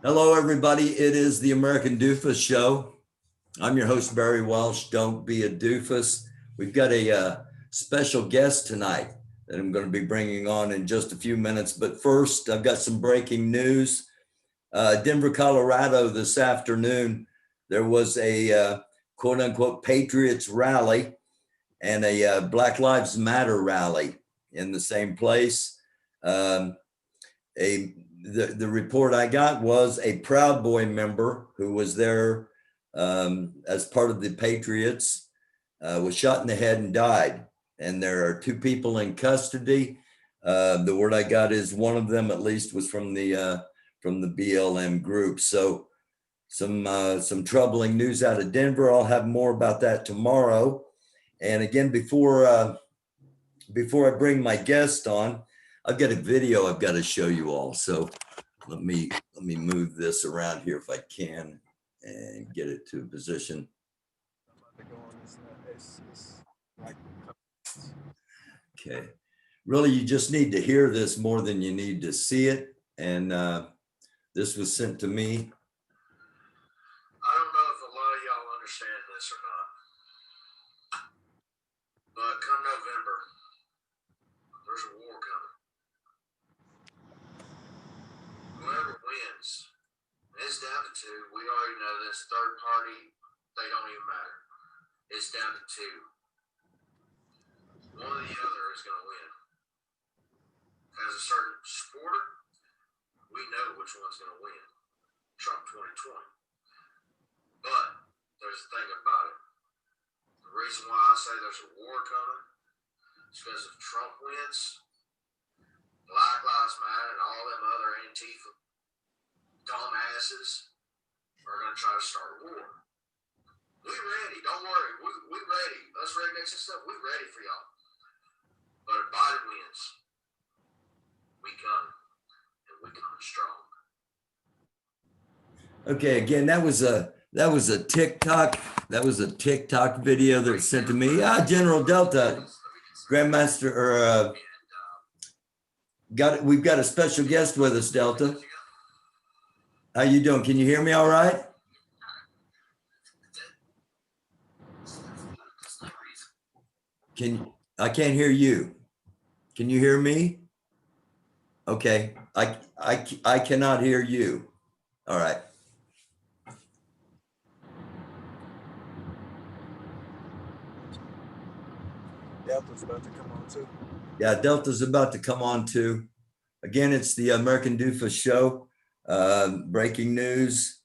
Hello, everybody. It is the American Doofus Show. I'm your host, Barry Welsh. Don't be a doofus. We've got a special guest tonight that I'm going to be bringing on in just a few minutes. But first, I've got some breaking news. Denver, Colorado, this afternoon, there was a quote unquote Patriots rally and a Black Lives Matter rally in the same place. Um, a the report I got was a Proud Boy member who was there as part of the Patriots was shot in the head and died. And there are two people in custody. The word I got is one of them, at least, was from the BLM group. So some troubling news out of Denver. I'll have more about that tomorrow. And again, before I bring my guest on, I've got a video I've got to show you all. So let me move this around here if I can and get it to a position. Okay. Really, you just need to hear this more than you need to see it. And this was sent to me. I don't know if a lot of y'all understand this or not, but come November, there's a war coming. Whoever wins, it's down to two. We already know this. Third party, they don't even matter. It's down to two. One or the other is going to win. As a certain supporter, we know which one's going to win. Trump 2020. But there's a thing about it. The reason why I say there's a war coming is because if Trump wins, Black Lives Matter and all them other Antifa dumbasses are going to try to start a war. We ready. Don't worry. We ready. Us rednecks and stuff, we ready for y'all. But if Biden wins, we come. And we come strong. Okay, again, that was a TikTok video that was sent to me. General Delta, Grandmaster, or we've got a special guest with us, Delta. How you doing? Can you hear me all right? I can't hear you. Can you hear me? Okay, I cannot hear you. All right. Delta's about to come on too. Yeah, Delta's about to come on too. Again, it's the American Doofus Show. Breaking news,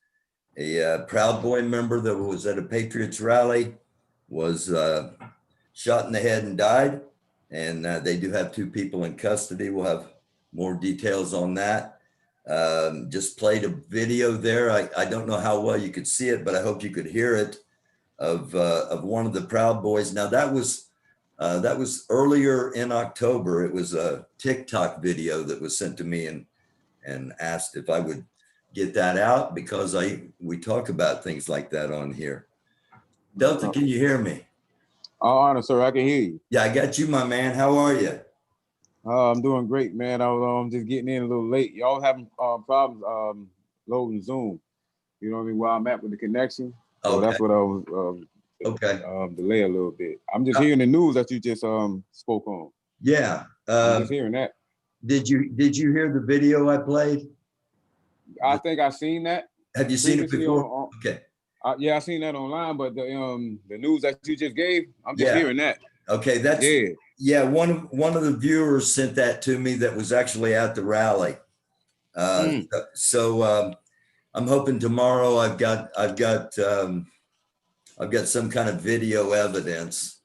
a Proud Boy member that was at a Patriots rally was shot in the head and died. And they do have two people in custody. We'll have more details on that. Just played a video there. I don't know how well you could see it, but I hope you could hear it, of one of the Proud Boys. Now that was earlier in October. It was a TikTok video that was sent to me and asked if I would get that out because we talk about things like that on here. Delta, can you hear me? Honor, sir, I can hear you. Yeah, I got you, my man. How are you? I'm doing great, man. I was just getting in a little late. Y'all having problems loading Zoom. You know what I mean? Where I'm at with the connection. So Okay. that's what I was Okay. delay a little bit. I'm just hearing the news that you just spoke on. Yeah. I'm just hearing that. Did you hear the video I played? I think I seen that. Have you seen it before? Okay. Yeah, I seen that online, but the news that you just gave, I'm just hearing that. Okay, that's one of the viewers sent that to me that was actually at the rally. So I'm hoping tomorrow I've got some kind of video evidence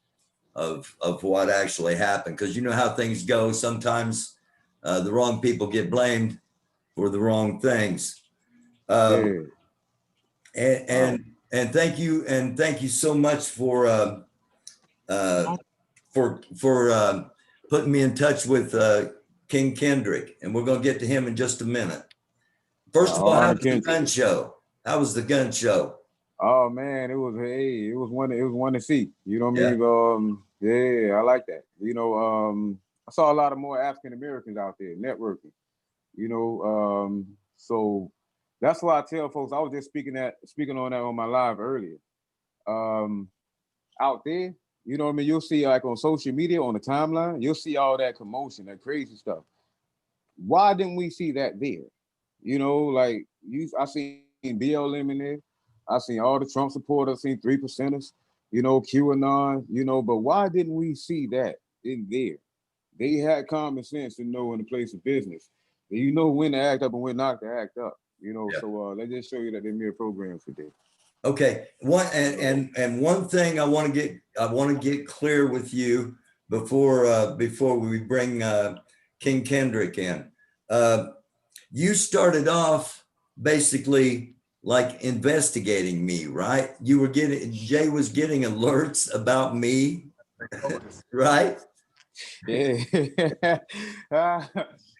of what actually happened, because you know how things go. Sometimes the wrong people get blamed for the wrong things. And thank you so much for putting me in touch with King Kendrick, and we're going to get to him in just a minute. First of all, how was the gun show? How was the gun show? Oh man, it was one to see. You know what I mean? Yeah, I like that. You know, I saw a lot of more African Americans out there networking. You know, so That's why I tell folks. I was just speaking on that on my live earlier. Out there, you know what I mean. You'll see like on social media on the timeline. You'll see all that commotion, that crazy stuff. Why didn't we see that there? You know, like I seen BLM in there. I seen all the Trump supporters. I seen 3%ers. You know, QAnon. You know, but why didn't we see that in there? They had common sense to know in the place of business. You know when to act up and when not to act up. You know, Yeah. so let's just show you that they're mere programs today. Okay. And one thing I want to get clear with you before we bring King Kendrick in. You started off basically like investigating me, right? Jay was getting alerts about me, right? Yeah.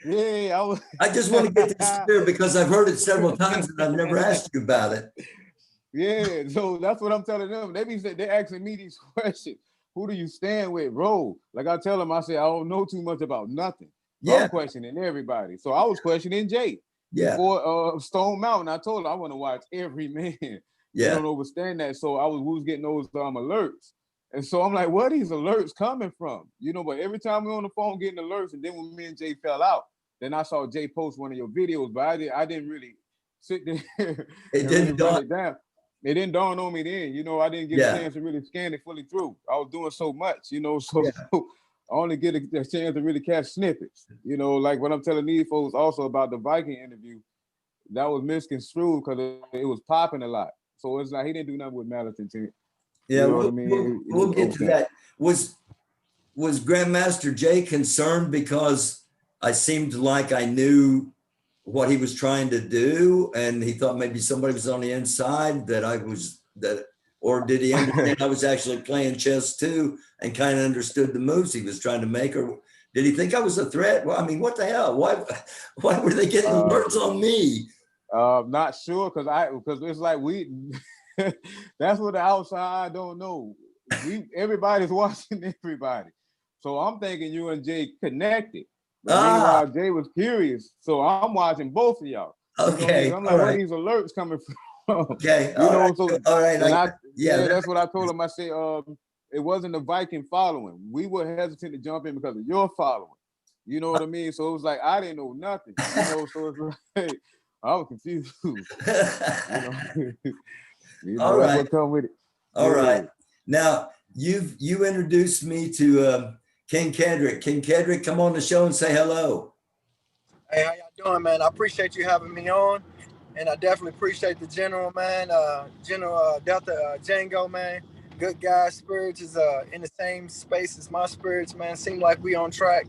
Yeah, I just want to get this clear because I've heard it several times and I've never asked you about it. Yeah, so that's what I'm telling them. They're asking me these questions. Who do you stand with, bro? Like I tell them, I say I don't know too much about nothing. So Yeah. I'm questioning everybody. So I was questioning Jay Yeah. before Stone Mountain. I told him I want to watch every man. Yeah. They don't understand that. So we was getting those alerts. And so I'm like, where are these alerts coming from? You know, but every time we're on the phone getting alerts, and then when me and Jay fell out, then I saw Jay post one of your videos, but I didn't really sit there It and didn't really run it down. It didn't dawn on me then, you know, I didn't get a chance to really scan it fully through. I was doing so much, you know, so I only get a chance to really catch snippets, you know, like what I'm telling these folks also about the Viking interview, that was misconstrued because it was popping a lot. So it's like he didn't do nothing with malice intent. Yeah, You know what I mean? we'll get to that. Was Grandmaster Jay concerned because I seemed like I knew what he was trying to do, and he thought maybe somebody was on the inside or did he understand I was actually playing chess too and kind of understood the moves he was trying to make, or did he think I was a threat? Well, I mean, what the hell? Why were they getting alerts on me? Not sure because it's like that's what the outside don't know. Everybody's watching everybody. So I'm thinking you and Jay connected. But meanwhile, Jay was curious. So I'm watching both of y'all. Okay. You know what I mean? I'm like, where are these alerts coming from? Okay. You know, so all right. that's what I told him. I said, it wasn't the Viking following. We were hesitant to jump in because of your following. You know what I mean? So it was like I didn't know nothing. You know, so it's like I was confused. All right. What come with it. All right. Now you introduced me to King Kendrick. King Kendrick, come on the show and say hello. Hey, how y'all doing, man? I appreciate you having me on, and I definitely appreciate the general, man. General Delta Jango, man. Good guy. Spirits is in the same space as my spirits, man. Seem like we on track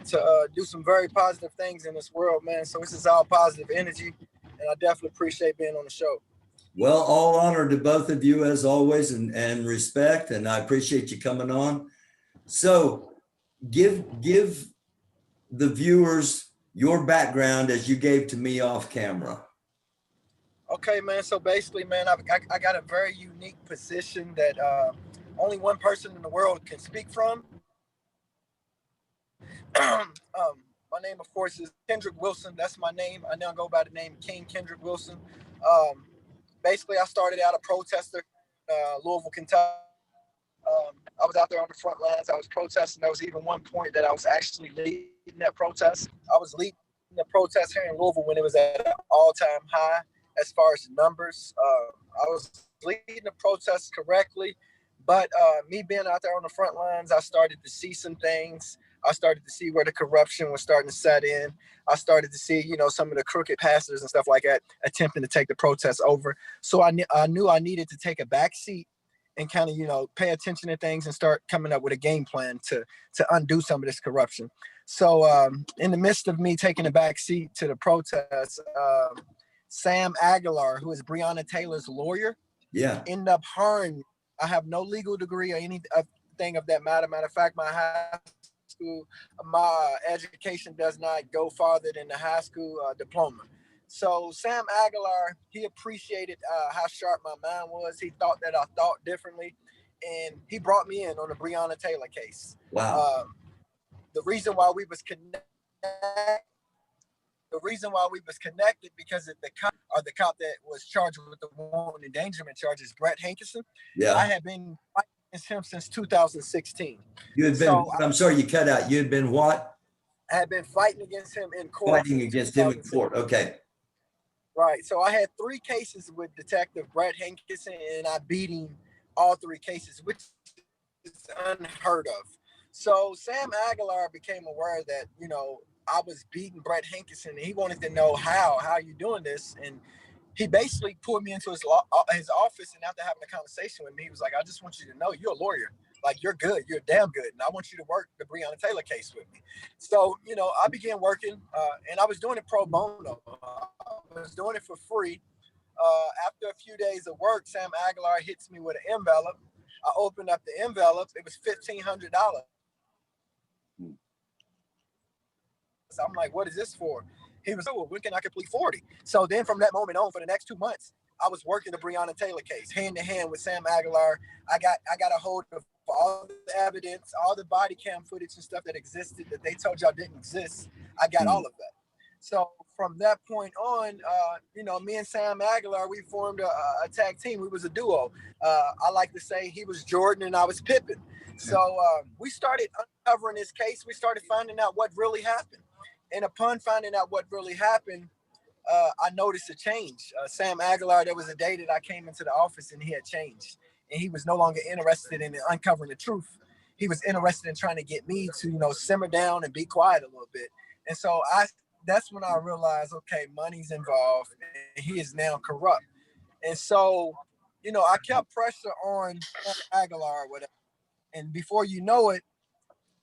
to do some very positive things in this world, man. So this is all positive energy, and I definitely appreciate being on the show. Well, all honor to both of you as always, and respect, and I appreciate you coming on. So give the viewers your background as you gave to me off camera. Okay, man. So basically, man, I got a very unique position that only one person in the world can speak from. My name, of course, is Kendrick Wilson. That's my name. I now go by the name King Kendrick Wilson. Basically, I started out a protester, Louisville, Kentucky. I was out there on the front lines. I was protesting. There was even one point that I was actually leading that protest. I was leading the protest here in Louisville when it was at an all-time high as far as numbers. I was leading the protest correctly, but me being out there on the front lines, I started to see some things. I started to see where the corruption was starting to set in. I started to see, you know, some of the crooked pastors and stuff like that attempting to take the protest over. So I knew I needed to take a back seat and kind of, you know, pay attention to things and start coming up with a game plan to undo some of this corruption. So in the midst of me taking a back seat to the protest, Sam Aguilar, who is Breonna Taylor's lawyer, ended up hiring. I have no legal degree or anything of that matter. Matter of fact, my education does not go farther than the high school diploma. So Sam Aguilar, he appreciated how sharp my mind was. He thought that I thought differently, and he brought me in on the Breonna Taylor case. Wow. The reason why we was connected the reason why we was connected because of the cop that was charged with the wanton endangerment charges, Brett Hankerson. Yeah. I had been fighting against him since 2016. You had been, I'm sorry, you cut out. You had been what? I had been fighting against him in court. Fighting against him in court. Okay. Right. So I had 3 cases with Detective Brett Hankerson, and I beat him all 3 cases, which is unheard of. So Sam Aguilar became aware that, you know, I was beating Brett Hankerson, and he wanted to know how you doing this, and he basically pulled me into his office, and after having a conversation with me, he was like, I just want you to know you're a lawyer. Like, you're good. You're damn good. And I want you to work the Breonna Taylor case with me. So, you know, I began working, and I was doing it pro bono. I was doing it for free. After a few days of work, Sam Aguilar hits me with an envelope. I opened up the envelope. It was $1,500. So I'm like, what is this for? He was, oh, when can I complete 40? So then from that moment on, for the next 2 months, I was working the Breonna Taylor case hand to hand with Sam Aguilar. I got a hold of all the evidence, all the body cam footage and stuff that existed that they told y'all didn't exist. I got all of that. So from that point on, you know, me and Sam Aguilar, we formed a tag team. We was a duo. I like to say he was Jordan and I was Pippen. So we started uncovering this case. We started finding out what really happened. And upon finding out what really happened, I noticed a change. Sam Aguilar, there was a day that I came into the office and he had changed. And he was no longer interested in uncovering the truth. He was interested in trying to get me to, you know, simmer down and be quiet a little bit. And so that's when I realized, okay, money's involved and he is now corrupt. And so, you know, I kept pressure on Aguilar or whatever. And before you know it,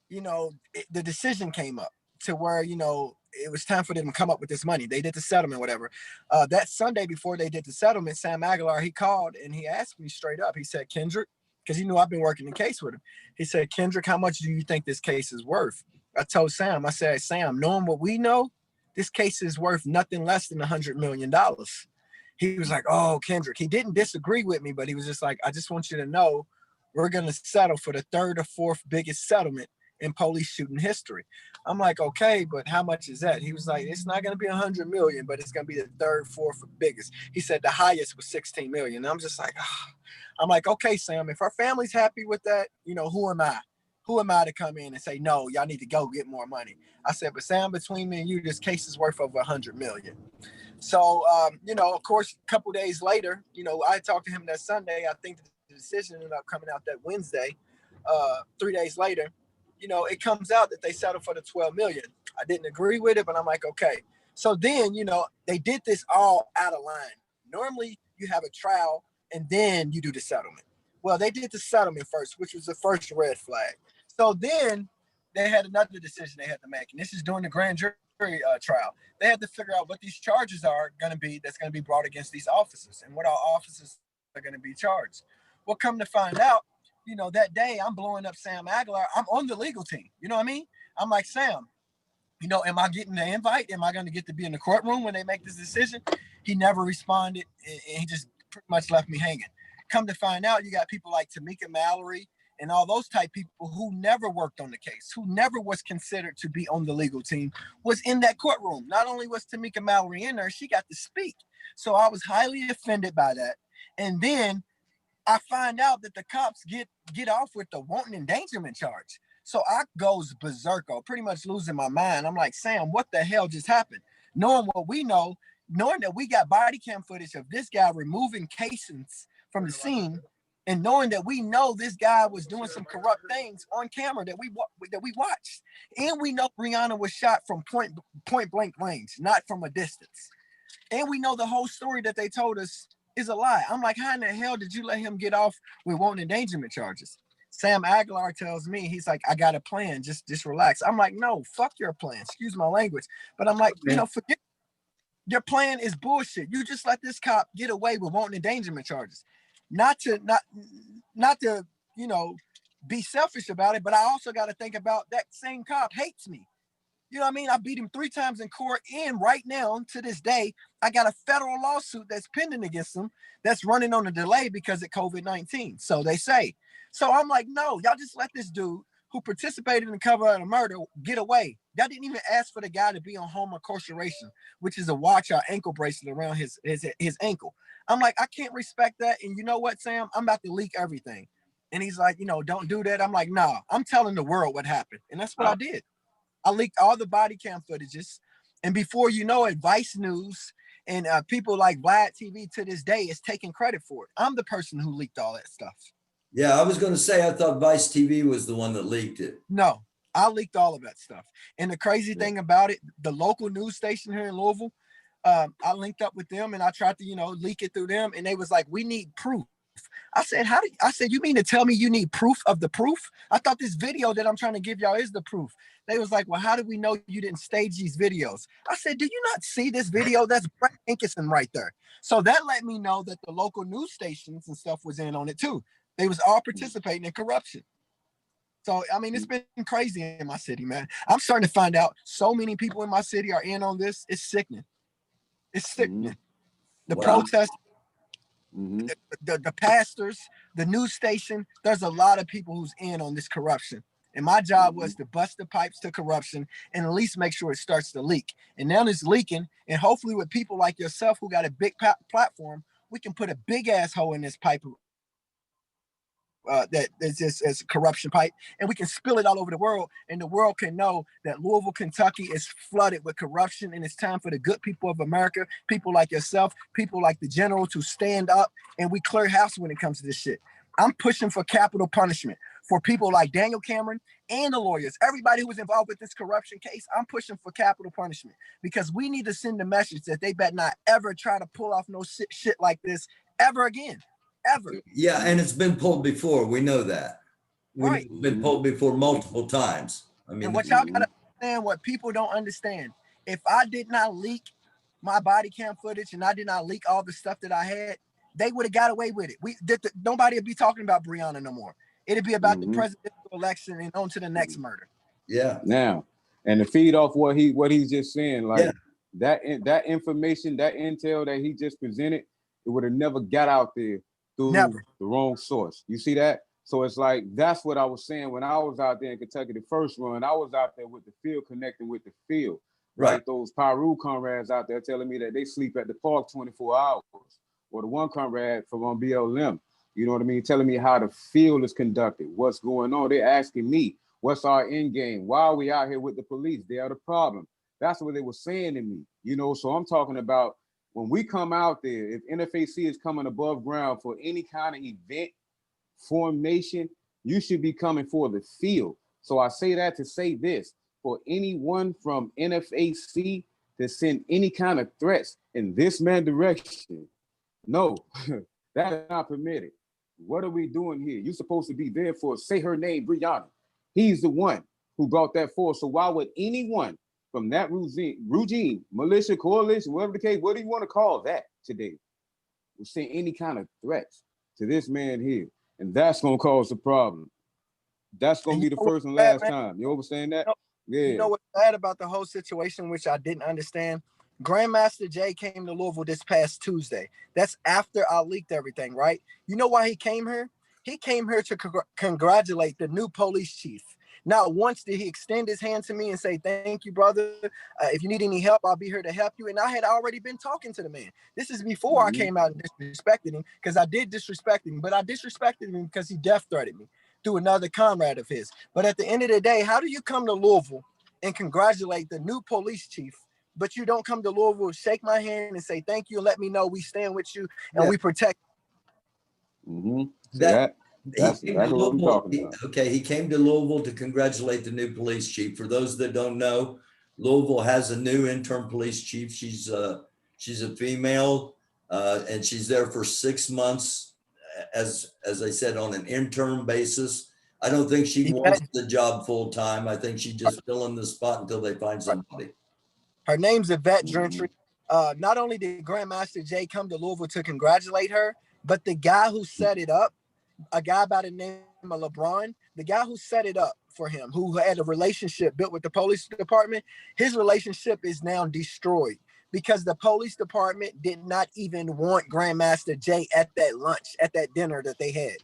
you know, the decision came up to where, you know, it was time for them to come up with this money. They did the settlement, whatever. That Sunday before they did the settlement, Sam Aguilar, he called and he asked me straight up. He said, Kendrick, because he knew I've been working the case with him. He said, Kendrick, how much do you think this case is worth? I told Sam, I said, Sam, knowing what we know, this case is worth nothing less than $100 million. He was like, oh, Kendrick. He didn't disagree with me, but he was just like, I just want you to know we're going to settle for the 3rd or 4th biggest settlement in police shooting history. I'm like, okay, but how much is that? He was like, it's not going to be 100 million, but it's going to be the 3rd, 4th biggest. He said the highest was 16 million. And I'm just like, oh. I'm like, okay, Sam, if our family's happy with that, you know, who am I? Who am I to come in and say, no, y'all need to go get more money? I said, but Sam, between me and you, this case is worth over 100 million. So, you know, of course, a couple days later, you know, I talked to him that Sunday. I think the decision ended up coming out that Wednesday. 3 days later, you know, it comes out that they settled for the 12 million. I didn't agree with it, but I'm like, okay. So then, you know, they did this all out of line. Normally you have a trial and then you do the settlement. Well, they did the settlement first, which was the first red flag. So then they had another decision they had to make. And this is during the grand jury trial. They had to figure out what these charges are going to be that's going to be brought against these officers and what our officers are going to be charged. Well, come to find out, you know, that day I'm blowing up Sam Aguilar. I'm on the legal team. You know what I mean? I'm like, Sam, you know, am I getting the invite? Am I going to get to be in the courtroom when they make this decision? He never responded. And he just pretty much left me hanging. Come to find out, you got people like Tamika Mallory and all those type people who never worked on the case, who never was considered to be on the legal team, was in that courtroom. Not only was Tamika Mallory in there, she got to speak. So I was highly offended by that. And then I find out that the cops get off with the wanton endangerment charge. So I goes berserko, pretty much losing my mind. I'm like, Sam, what the hell just happened? Knowing what we know, knowing that we got body cam footage of this guy removing casings from the scene, and knowing that we know this guy was doing some corrupt things on camera that we watched, and we know Breonna was shot from point blank range, not from a distance, and we know the whole story that they told us is a lie. I'm like, how in the hell did you let him get off with wanton endangerment charges? Sam Aguilar tells me, he's like, I got a plan, just relax. I'm like, no, fuck your plan. Excuse my language. But I'm like, you know, forget, your plan is bullshit. You just let this cop get away with wanton endangerment charges. Not to, you know, be selfish about it, but I also got to think about that same cop hates me. You know what I mean? I beat him 3 times in court, and right now, to this day, I got a federal lawsuit that's pending against him that's running on a delay because of COVID-19. So they say. So I'm like, no, y'all just let this dude who participated in the cover of a murder get away. That didn't even ask for the guy to be on home incarceration, which is a watch or ankle bracelet around his ankle. I'm like, I can't respect that. And you know what, Sam? I'm about to leak everything. And he's like, don't do that. I'm like, nah, I'm telling the world what happened. And that's what I did. I leaked all the body cam footages. And before you know it, Vice News and people like Vlad TV to this day is taking credit for it. I'm the person who leaked all that stuff. Yeah, I was going to say, I thought Vice TV was the one that leaked it. No, I leaked all of that stuff. And the crazy thing about it, the local news station here in Louisville, I linked up with them and I tried to, leak it through them. And they was like, we need proof. I said, you mean to tell me you need proof of the proof? I thought this video that I'm trying to give y'all is the proof. They was like, well, how do we know you didn't stage these videos? I said, do you not see this video? That's Brett Hankerson right there. So that let me know that the local news stations and stuff was in on it too. They was all participating in corruption. So, I mean, it's been crazy in my city, man. I'm starting to find out so many people in my city are in on this. It's sickening. It's sickening. The protests, the pastors, the news station, there's a lot of people who's in on this corruption. And my job was to bust the pipes to corruption and at least make sure it starts to leak. And now it's leaking. And hopefully with people like yourself who got a big platform, we can put a big ass hole in this pipe that is just as corruption pipe, and we can spill it all over the world, and the world can know that Louisville, Kentucky is flooded with corruption, and it's time for the good people of America, people like yourself, people like the general, to stand up, and we clear house when it comes to this shit. I'm pushing for capital punishment for people like Daniel Cameron and the lawyers, everybody who was involved with this corruption case. I'm pushing for capital punishment because we need to send a message that they better not ever try to pull off no shit like this ever again. Ever. Yeah, and it's been pulled before. We know that. Right. It's been pulled before multiple times. I mean, and what y'all gotta understand, what people don't understand, if I did not leak my body cam footage and I did not leak all the stuff that I had, they would have got away with it. Nobody would be talking about Breonna no more. It'd be about the presidential election and on to the next murder. Yeah. Now, and to feed off what he's just saying, like that information, that intel that he just presented, it would have never got out there through the wrong source. You see that? So it's like, that's what I was saying when I was out there in Kentucky the first run. I was out there with the field, connecting with the field. Right. Those Pyru comrades out there telling me that they sleep at the park 24 hours. Or the one comrade from on BLM, you know what I mean, telling me how the field is conducted, what's going on. They're asking me, what's our end game? Why are we out here with the police? They are the problem. That's what they were saying to me, so I'm talking about when we come out there, if NFAC is coming above ground for any kind of event, formation, you should be coming for the field. So I say that to say this, for anyone from NFAC to send any kind of threats in this man's direction, no, that is not permitted. What are we doing here? You're supposed to be there for, say her name, Brianna. He's the one who brought that forth. So why would anyone from that regime, militia, coalition, whatever the case, what do you want to call that today, will send any kind of threats to this man here? And that's going to cause a problem. That's going to be the first and last time. You understand that? You know what's bad about the whole situation, which I didn't understand? Grandmaster Jay came to Louisville this past Tuesday. That's after I leaked everything, right? You know why he came here? He came here to congratulate the new police chief. Not once did he extend his hand to me and say, thank you, brother. If you need any help, I'll be here to help you. And I had already been talking to the man. This is before I came out and disrespected him, because I did disrespect him, but I disrespected him because he death threatened me through another comrade of his. But at the end of the day, how do you come to Louisville and congratulate the new police chief, but you don't come to Louisville, shake my hand and say, thank you, and let me know we stand with you and we protect you? That's exactly what I'm talking about. Okay, he came to Louisville to congratulate the new police chief. For those that don't know, Louisville has a new interim police chief. She's a female, and she's there for 6 months, as I said, on an interim basis. I don't think she wants the job full time. I think she's just filling the spot until they find somebody. Her name's Yvette Gentry. Not only did Grandmaster Jay come to Louisville to congratulate her, but the guy who set it up, a guy by the name of LeBron, the guy who set it up for him, who had a relationship built with the police department, his relationship is now destroyed because the police department did not even want Grandmaster Jay at that lunch, at that dinner that they had.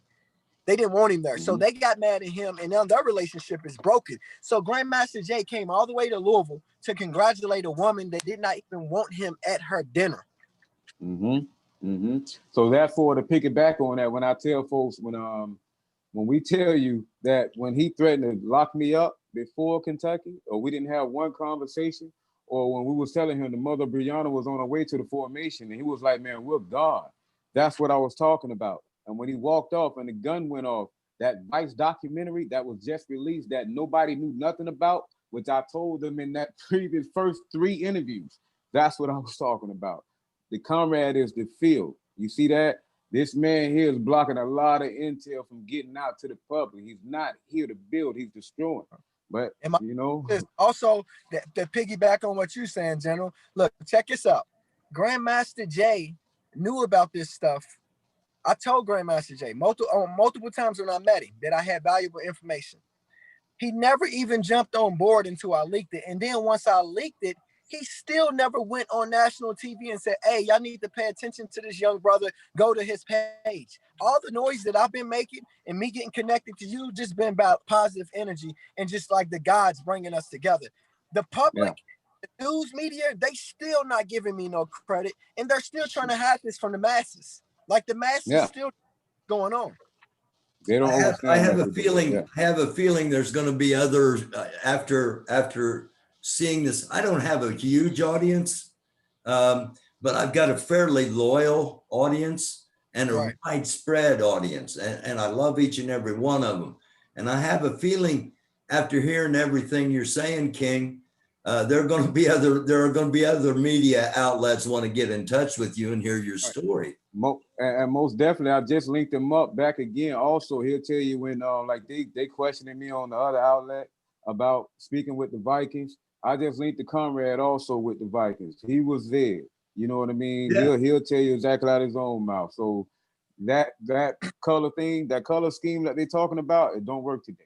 They didn't want him there. So they got mad at him, and now their relationship is broken. So Grandmaster Jay came all the way to Louisville to congratulate a woman that did not even want him at her dinner. So therefore, to pick it back on that, when I tell folks, when we tell you that when he threatened to lock me up before Kentucky, or we didn't have one conversation, or when we was telling him the mother Brianna was on her way to the formation, and he was like, man, we're God. That's what I was talking about. And when he walked off and the gun went off, that Vice documentary that was just released that nobody knew nothing about, which I told them in that previous first 3 interviews, that's what I was talking about. The comrade is the field. You see that? This man here is blocking a lot of intel from getting out to the public. He's not here to build, he's destroying. But, you know. Also, to piggyback on what you're saying, General, look, check this out. Grandmaster Jay knew about this stuff. I told Grandmaster Jay multiple times when I met him that I had valuable information. He never even jumped on board until I leaked it. And then once I leaked it, he still never went on national TV and said, hey, y'all need to pay attention to this young brother. Go to his page. All the noise that I've been making and me getting connected to you just been about positive energy and just like the gods bringing us together. The public, the news media, they still not giving me no credit. And they're still trying to hide this from the masses. Like the masses still going on. They don't I have a feeling there's going to be others after seeing this. I don't have a huge audience, but I've got a fairly loyal audience and a widespread audience, and I love each and every one of them. And I have a feeling after hearing everything you're saying, King, there are going to be other media outlets want to get in touch with you and hear your story. And most definitely, I just linked him up back again. Also, he'll tell you when like they questioning me on the other outlet about speaking with the Vikings. I just linked the comrade also with the Vikings. He was there. You know what I mean? Yeah. He'll tell you exactly out of his own mouth. So that color thing, that color scheme that they're talking about, it don't work today.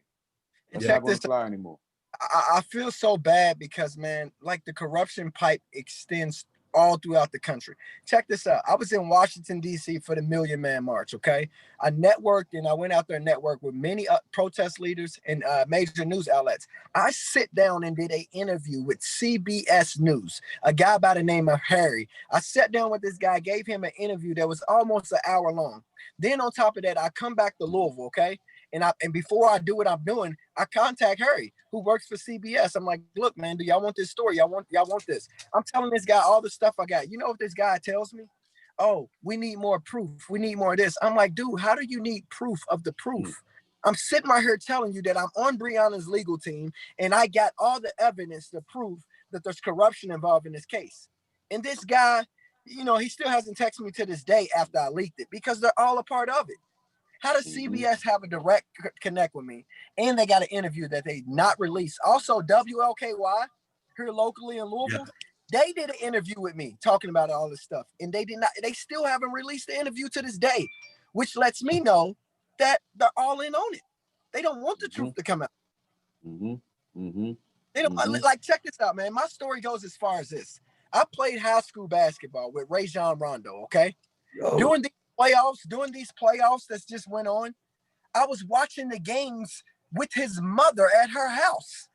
It's not going to fly anymore. I feel so bad because, man, like the corruption pipe extends all throughout the country. Check this out. I was in Washington, D.C. for the Million Man March, okay? I networked and I went out there and networked with many protest leaders and major news outlets. I sit down and did an interview with CBS News, a guy by the name of Harry. I sat down with this guy, gave him an interview that was almost an hour long. Then on top of that, I come back to Louisville, okay? And before I do what I'm doing, I contact Harry, who works for CBS. I'm like, look, man, do y'all want this story? Y'all want this? I'm telling this guy all the stuff I got. You know what this guy tells me? Oh, we need more proof. We need more of this. I'm like, dude, how do you need proof of the proof? I'm sitting right here telling you that I'm on Brianna's legal team and I got all the evidence to prove that there's corruption involved in this case. And this guy, you know, he still hasn't texted me to this day after I leaked it because they're all a part of it. How does CBS have a direct connect with me? And they got an interview that they not released. Also, WLKY here locally in Louisville, they did an interview with me talking about all this stuff. And they still haven't released the interview to this day, which lets me know that they're all in on it. They don't want the truth to come out. They don't like, check this out, man. My story goes as far as this. I played high school basketball with Rajon Rondo, okay? During these playoffs that just went on, I was watching the games with his mother at her house.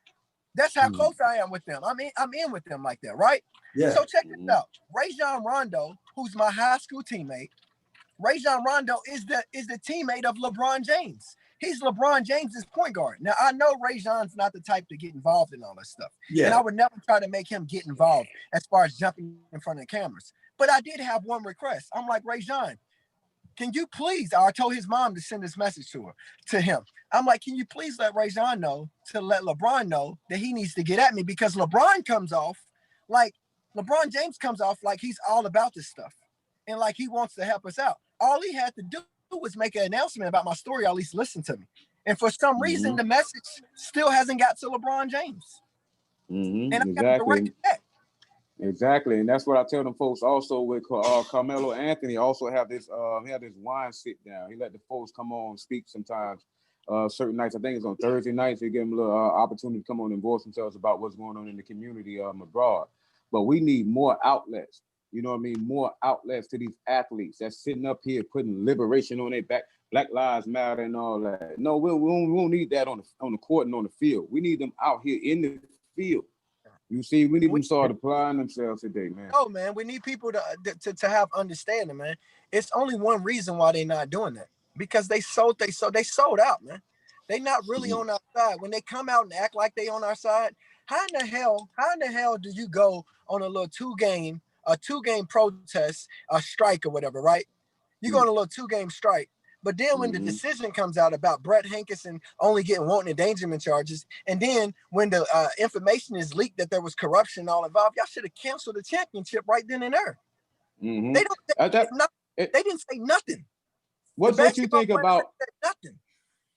That's how close I am with them. I'm in with them like that, right? Yeah. So check this out. Rajon Rondo, who's my high school teammate, Rajon Rondo is the teammate of LeBron James. He's LeBron James's point guard. Now, I know Rajon's not the type to get involved in all this stuff. Yeah. And I would never try to make him get involved as far as jumping in front of the cameras. But I did have one request. I'm like, Rajon, can you please, I told his mom to send this message to him. I'm like, can you please let Rajon know to let LeBron know that he needs to get at me because LeBron James comes off like he's all about this stuff and like he wants to help us out. All he had to do was make an announcement about my story, or at least listen to me. And for some reason, the message still hasn't got to LeBron James. And I got to direct that. Exactly, and that's what I tell them folks. Also, with Carmelo Anthony, also have this wine sit down. He let the folks come on and speak sometimes. Certain nights, I think it's on Thursday nights, they give them a little opportunity to come on and voice themselves about what's going on in the community abroad. But we need more outlets. You know what I mean? More outlets to these athletes that's sitting up here putting liberation on their back. Black Lives Matter and all that. No, we don't need that on the court and on the field. We need them out here in the field. You see, we need them start applying themselves today, man. Oh man, we need people to have understanding, man. It's only one reason why they're not doing that, because they sold out, man. They not really on our side. When they come out and act like they on our side, how in the hell do you go on a little two game protest, a strike or whatever, right? You go on a little 2-game strike. But then when the decision comes out about Brett Hankerson only getting wanton endangerment charges, and then when the information is leaked that there was corruption all involved, y'all should have canceled the championship right then and there. They didn't say nothing. What you think about nothing?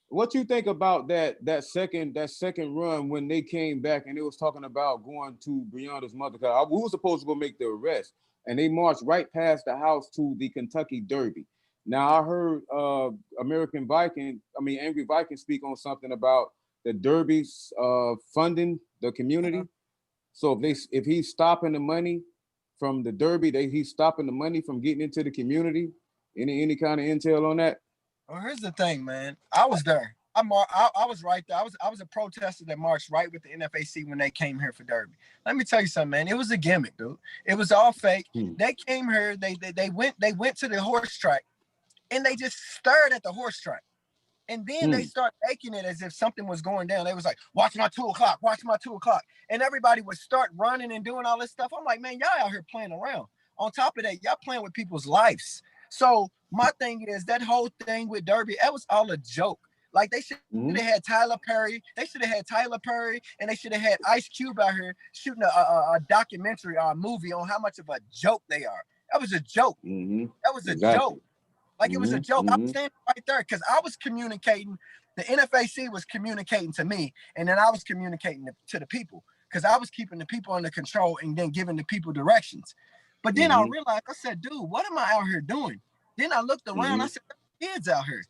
What you think about that second run when they came back and they was talking about going to Breonna's mother? Cause we were supposed to go make the arrest, and they marched right past the house to the Kentucky Derby. Now I heard Angry Viking speak on something about the Derby's funding the community. So if he's stopping the money from the Derby, he's stopping the money from getting into the community. Any kind of intel on that? Well, here's the thing, man. I was there. I was right there. I was a protester that marched right with the NFAC when they came here for Derby. Let me tell you something, man. It was a gimmick, dude. It was all fake. They came here. They went to the horse track. And they just stared at the horse track. And then they start making it as if something was going down. They was like, watch my 2 o'clock, watch my 2 o'clock. And everybody would start running and doing all this stuff. I'm like, man, y'all out here playing around. On top of that, y'all playing with people's lives. So my thing is that whole thing with Derby, that was all a joke. Like they should have had Tyler Perry. They should have had Tyler Perry, and they should have had Ice Cube out here shooting a documentary or a movie on how much of a joke they are. That was a joke. That was a joke. Like it was a joke. I was standing right there because I was communicating. The NFAC was communicating to me, and then I was communicating to the people because I was keeping the people under control and then giving the people directions. But then I realized, I said, dude, what am I out here doing? Then I looked around. I said, kids out here.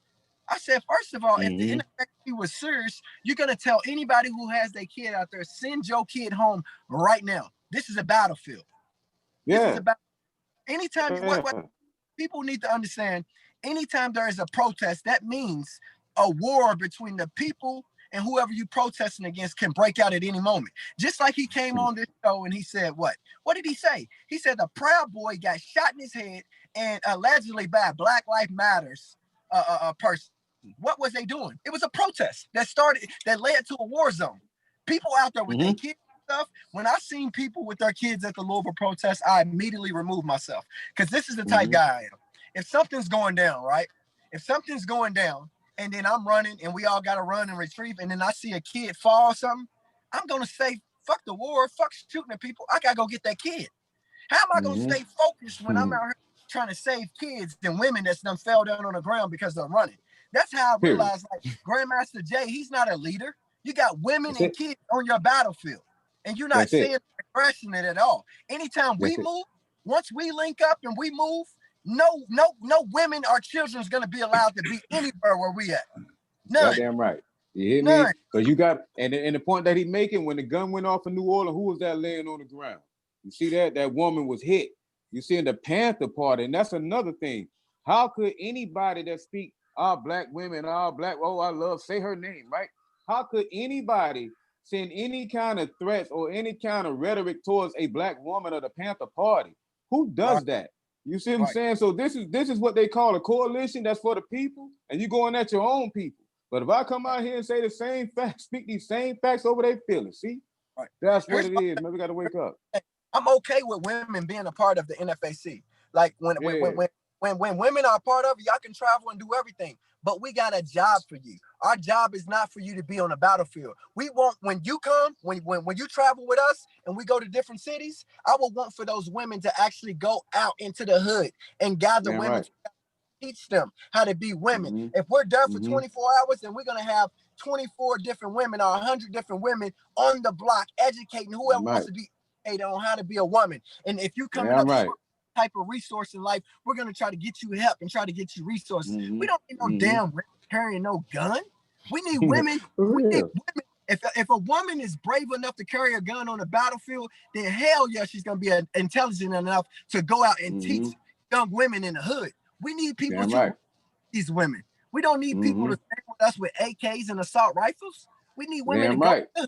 I said, first of all, if the NFAC was serious, you're going to tell anybody who has their kid out there, send your kid home right now. This is a battlefield. Yeah. This is about anytime what people need to understand, anytime there is a protest, that means a war between the people and whoever you protesting against can break out at any moment. Just like he came on this show and he said, what? What did he say? He said the Proud Boy got shot in his head and allegedly by a Black Lives Matters person. What was they doing? It was a protest that led to a war zone. People out there with their kids and stuff. When I seen people with their kids at the Louisville protest, I immediately removed myself because this is the type guy I am. If something's going down, right? If something's going down and then I'm running and we all got to run and retrieve and then I see a kid fall or something, I'm going to say, fuck the war, fuck shooting at people. I got to go get that kid. How am I going to stay focused when I'm out here trying to save kids and women that's done fell down on the ground because they're running? That's how I realized, like, Grandmaster Jay, he's not a leader. You got women and kids on your battlefield, and you're not seeing aggression in it at all. Anytime we move, once we link up and we move, no women or children is going to be allowed to be anywhere where we at. None. Goddamn right. You hear me? Because you got, and the point that he making, when the gun went off in New Orleans, who was that laying on the ground? You see that? That woman was hit. You see in the Panther Party, and that's another thing. How could anybody that speak our Black women, say her name, right? How could anybody send any kind of threats or any kind of rhetoric towards a Black woman of the Panther Party? Who does that? You see what I'm saying? So this is what they call a coalition that's for the people, and you going at your own people. But if I come out here and say the same facts, speak these same facts over their feelings, see? That's what it is, man. We got to wake up. I'm okay with women being a part of the NFAC. Like when women are a part of it, y'all can travel and do everything. But we got a job for you. Our job is not for you to be on a battlefield. We want, when you come, when you travel with us and we go to different cities, I will want for those women to actually go out into the hood and gather women, teach them how to be women. If we're there for 24 hours, then we're going to have 24 different women or 100 different women on the block educating whoever wants to be educated on how to be a woman. And if you come up with type of resource in life, we're going to try to get you help and try to get you resources. We don't need no damn women carrying no gun. We need women. We need women. If a woman is brave enough to carry a gun on the battlefield, then hell yeah, she's going to be intelligent enough to go out and teach young women in the hood. We need people to these women. We don't need people to stay with us with AKs and assault rifles. We need women to Damn go.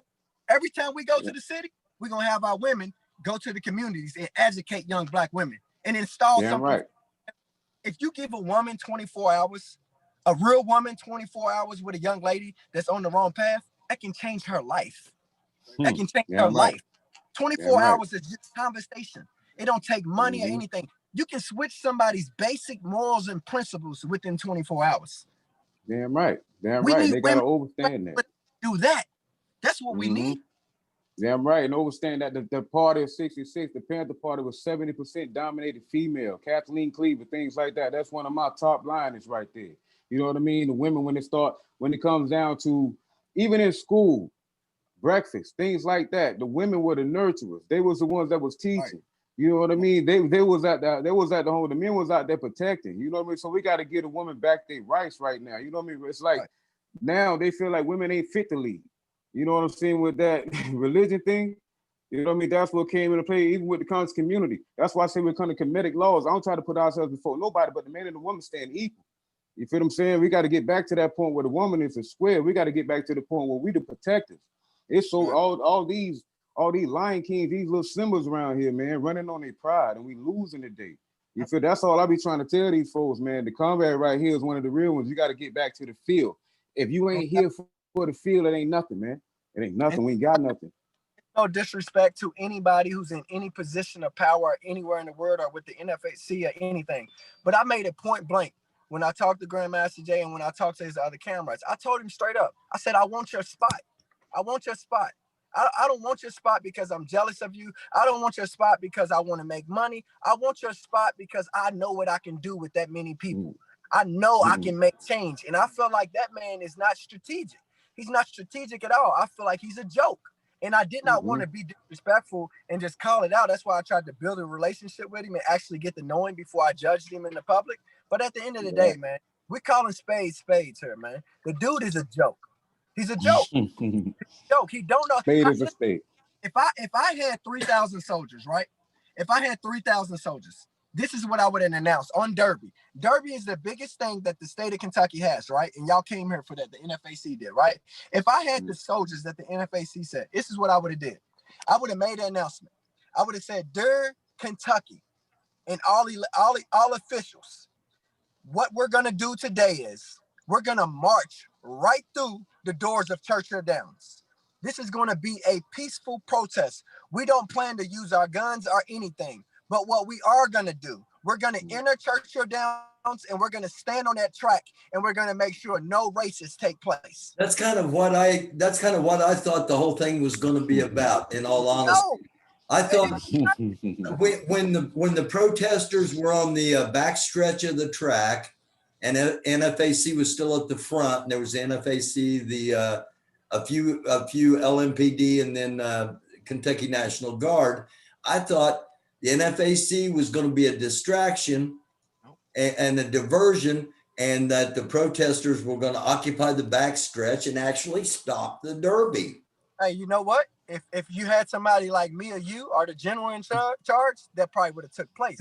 Every time we go to the city, we're going to have our women go to the communities and educate young Black women and install Damn something. right. If you give a woman 24 hours, a real woman 24 hours with a young lady that's on the wrong path, that can change her life. That can change her Damn right. life. 24 Damn right. hours is just conversation. It don't take money or anything. You can switch somebody's basic morals and principles within 24 hours. Damn right. Damn We right. need They gotta women understand that. do that. That's what we need. Damn right. And understand that the party of 66, the Panther Party, was 70% dominated female. Kathleen Cleaver, things like that. That's one of my top liners right there. You know what I mean? The women, when it comes down to, even in school, breakfast, things like that, the women were the nurturers. They was the ones that was teaching. Right. You know what I mean? They was at the home. The men was out there protecting. You know what I mean? So we got to give the women back their rights right now. You know what I mean? It's like now they feel like women ain't fit to lead. You know what I'm saying with that religion thing? You know what I mean? That's what came into play, even with the conscious community. That's why I say we're kind of comedic laws. I don't try to put ourselves before nobody, but the man and the woman stand equal. You feel what I'm saying? We got to get back to that point where the woman is a square. We got to get back to the point where we the protectors. It's so all these Lion Kings, these little symbols around here, man, running on their pride, and we losing today. You feel? That's all I be trying to tell these folks, man. The combat right here is one of the real ones. You got to get back to the field. If you ain't here for the field, it ain't nothing, man. It ain't nothing. We ain't got nothing. No disrespect to anybody who's in any position of power anywhere in the world or with the NFAC or anything. But I made it point blank when I talked to Grandmaster Jay and when I talked to his other cameras. I told him straight up. I said, I want your spot. I want your spot. I don't want your spot because I'm jealous of you. I don't want your spot because I want to make money. I want your spot because I know what I can do with that many people. I know I can make change. And I feel like that man is not strategic. He's not strategic at all. I feel like he's a joke. And I did not want to be disrespectful and just call it out. That's why I tried to build a relationship with him and actually get to know him before I judged him in the public. But at the end of the day, man, we're calling spades here, man. The dude is a joke. He's a joke. He's a joke. He don't know. Spade is a spade. If I had 3,000 soldiers, right? If I had 3,000 soldiers, this is what I would have announced on Derby. Derby is the biggest thing that the state of Kentucky has, right? And y'all came here for that. The NFAC did, right? If I had the soldiers that the NFAC said, this is what I would have did. I would have made an announcement. I would have said, dear Kentucky and all officials, what we're going to do today is we're going to march right through the doors of Churchill Downs. This is going to be a peaceful protest. We don't plan to use our guns or anything. But what we are going to do, we're going to enter Churchill Downs and we're going to stand on that track and we're going to make sure no races take place. That's kind of what I thought the whole thing was going to be about, in all honesty. No. I thought when the protesters were on the back stretch of the track and NFAC was still at the front, and there was the NFAC, a few LMPD, and then Kentucky National Guard, I thought the NFAC was going to be a distraction and a diversion, and that the protesters were going to occupy the backstretch and actually stop the Derby. Hey, you know what? If you had somebody like me or you or the general in charge, that probably would have took place.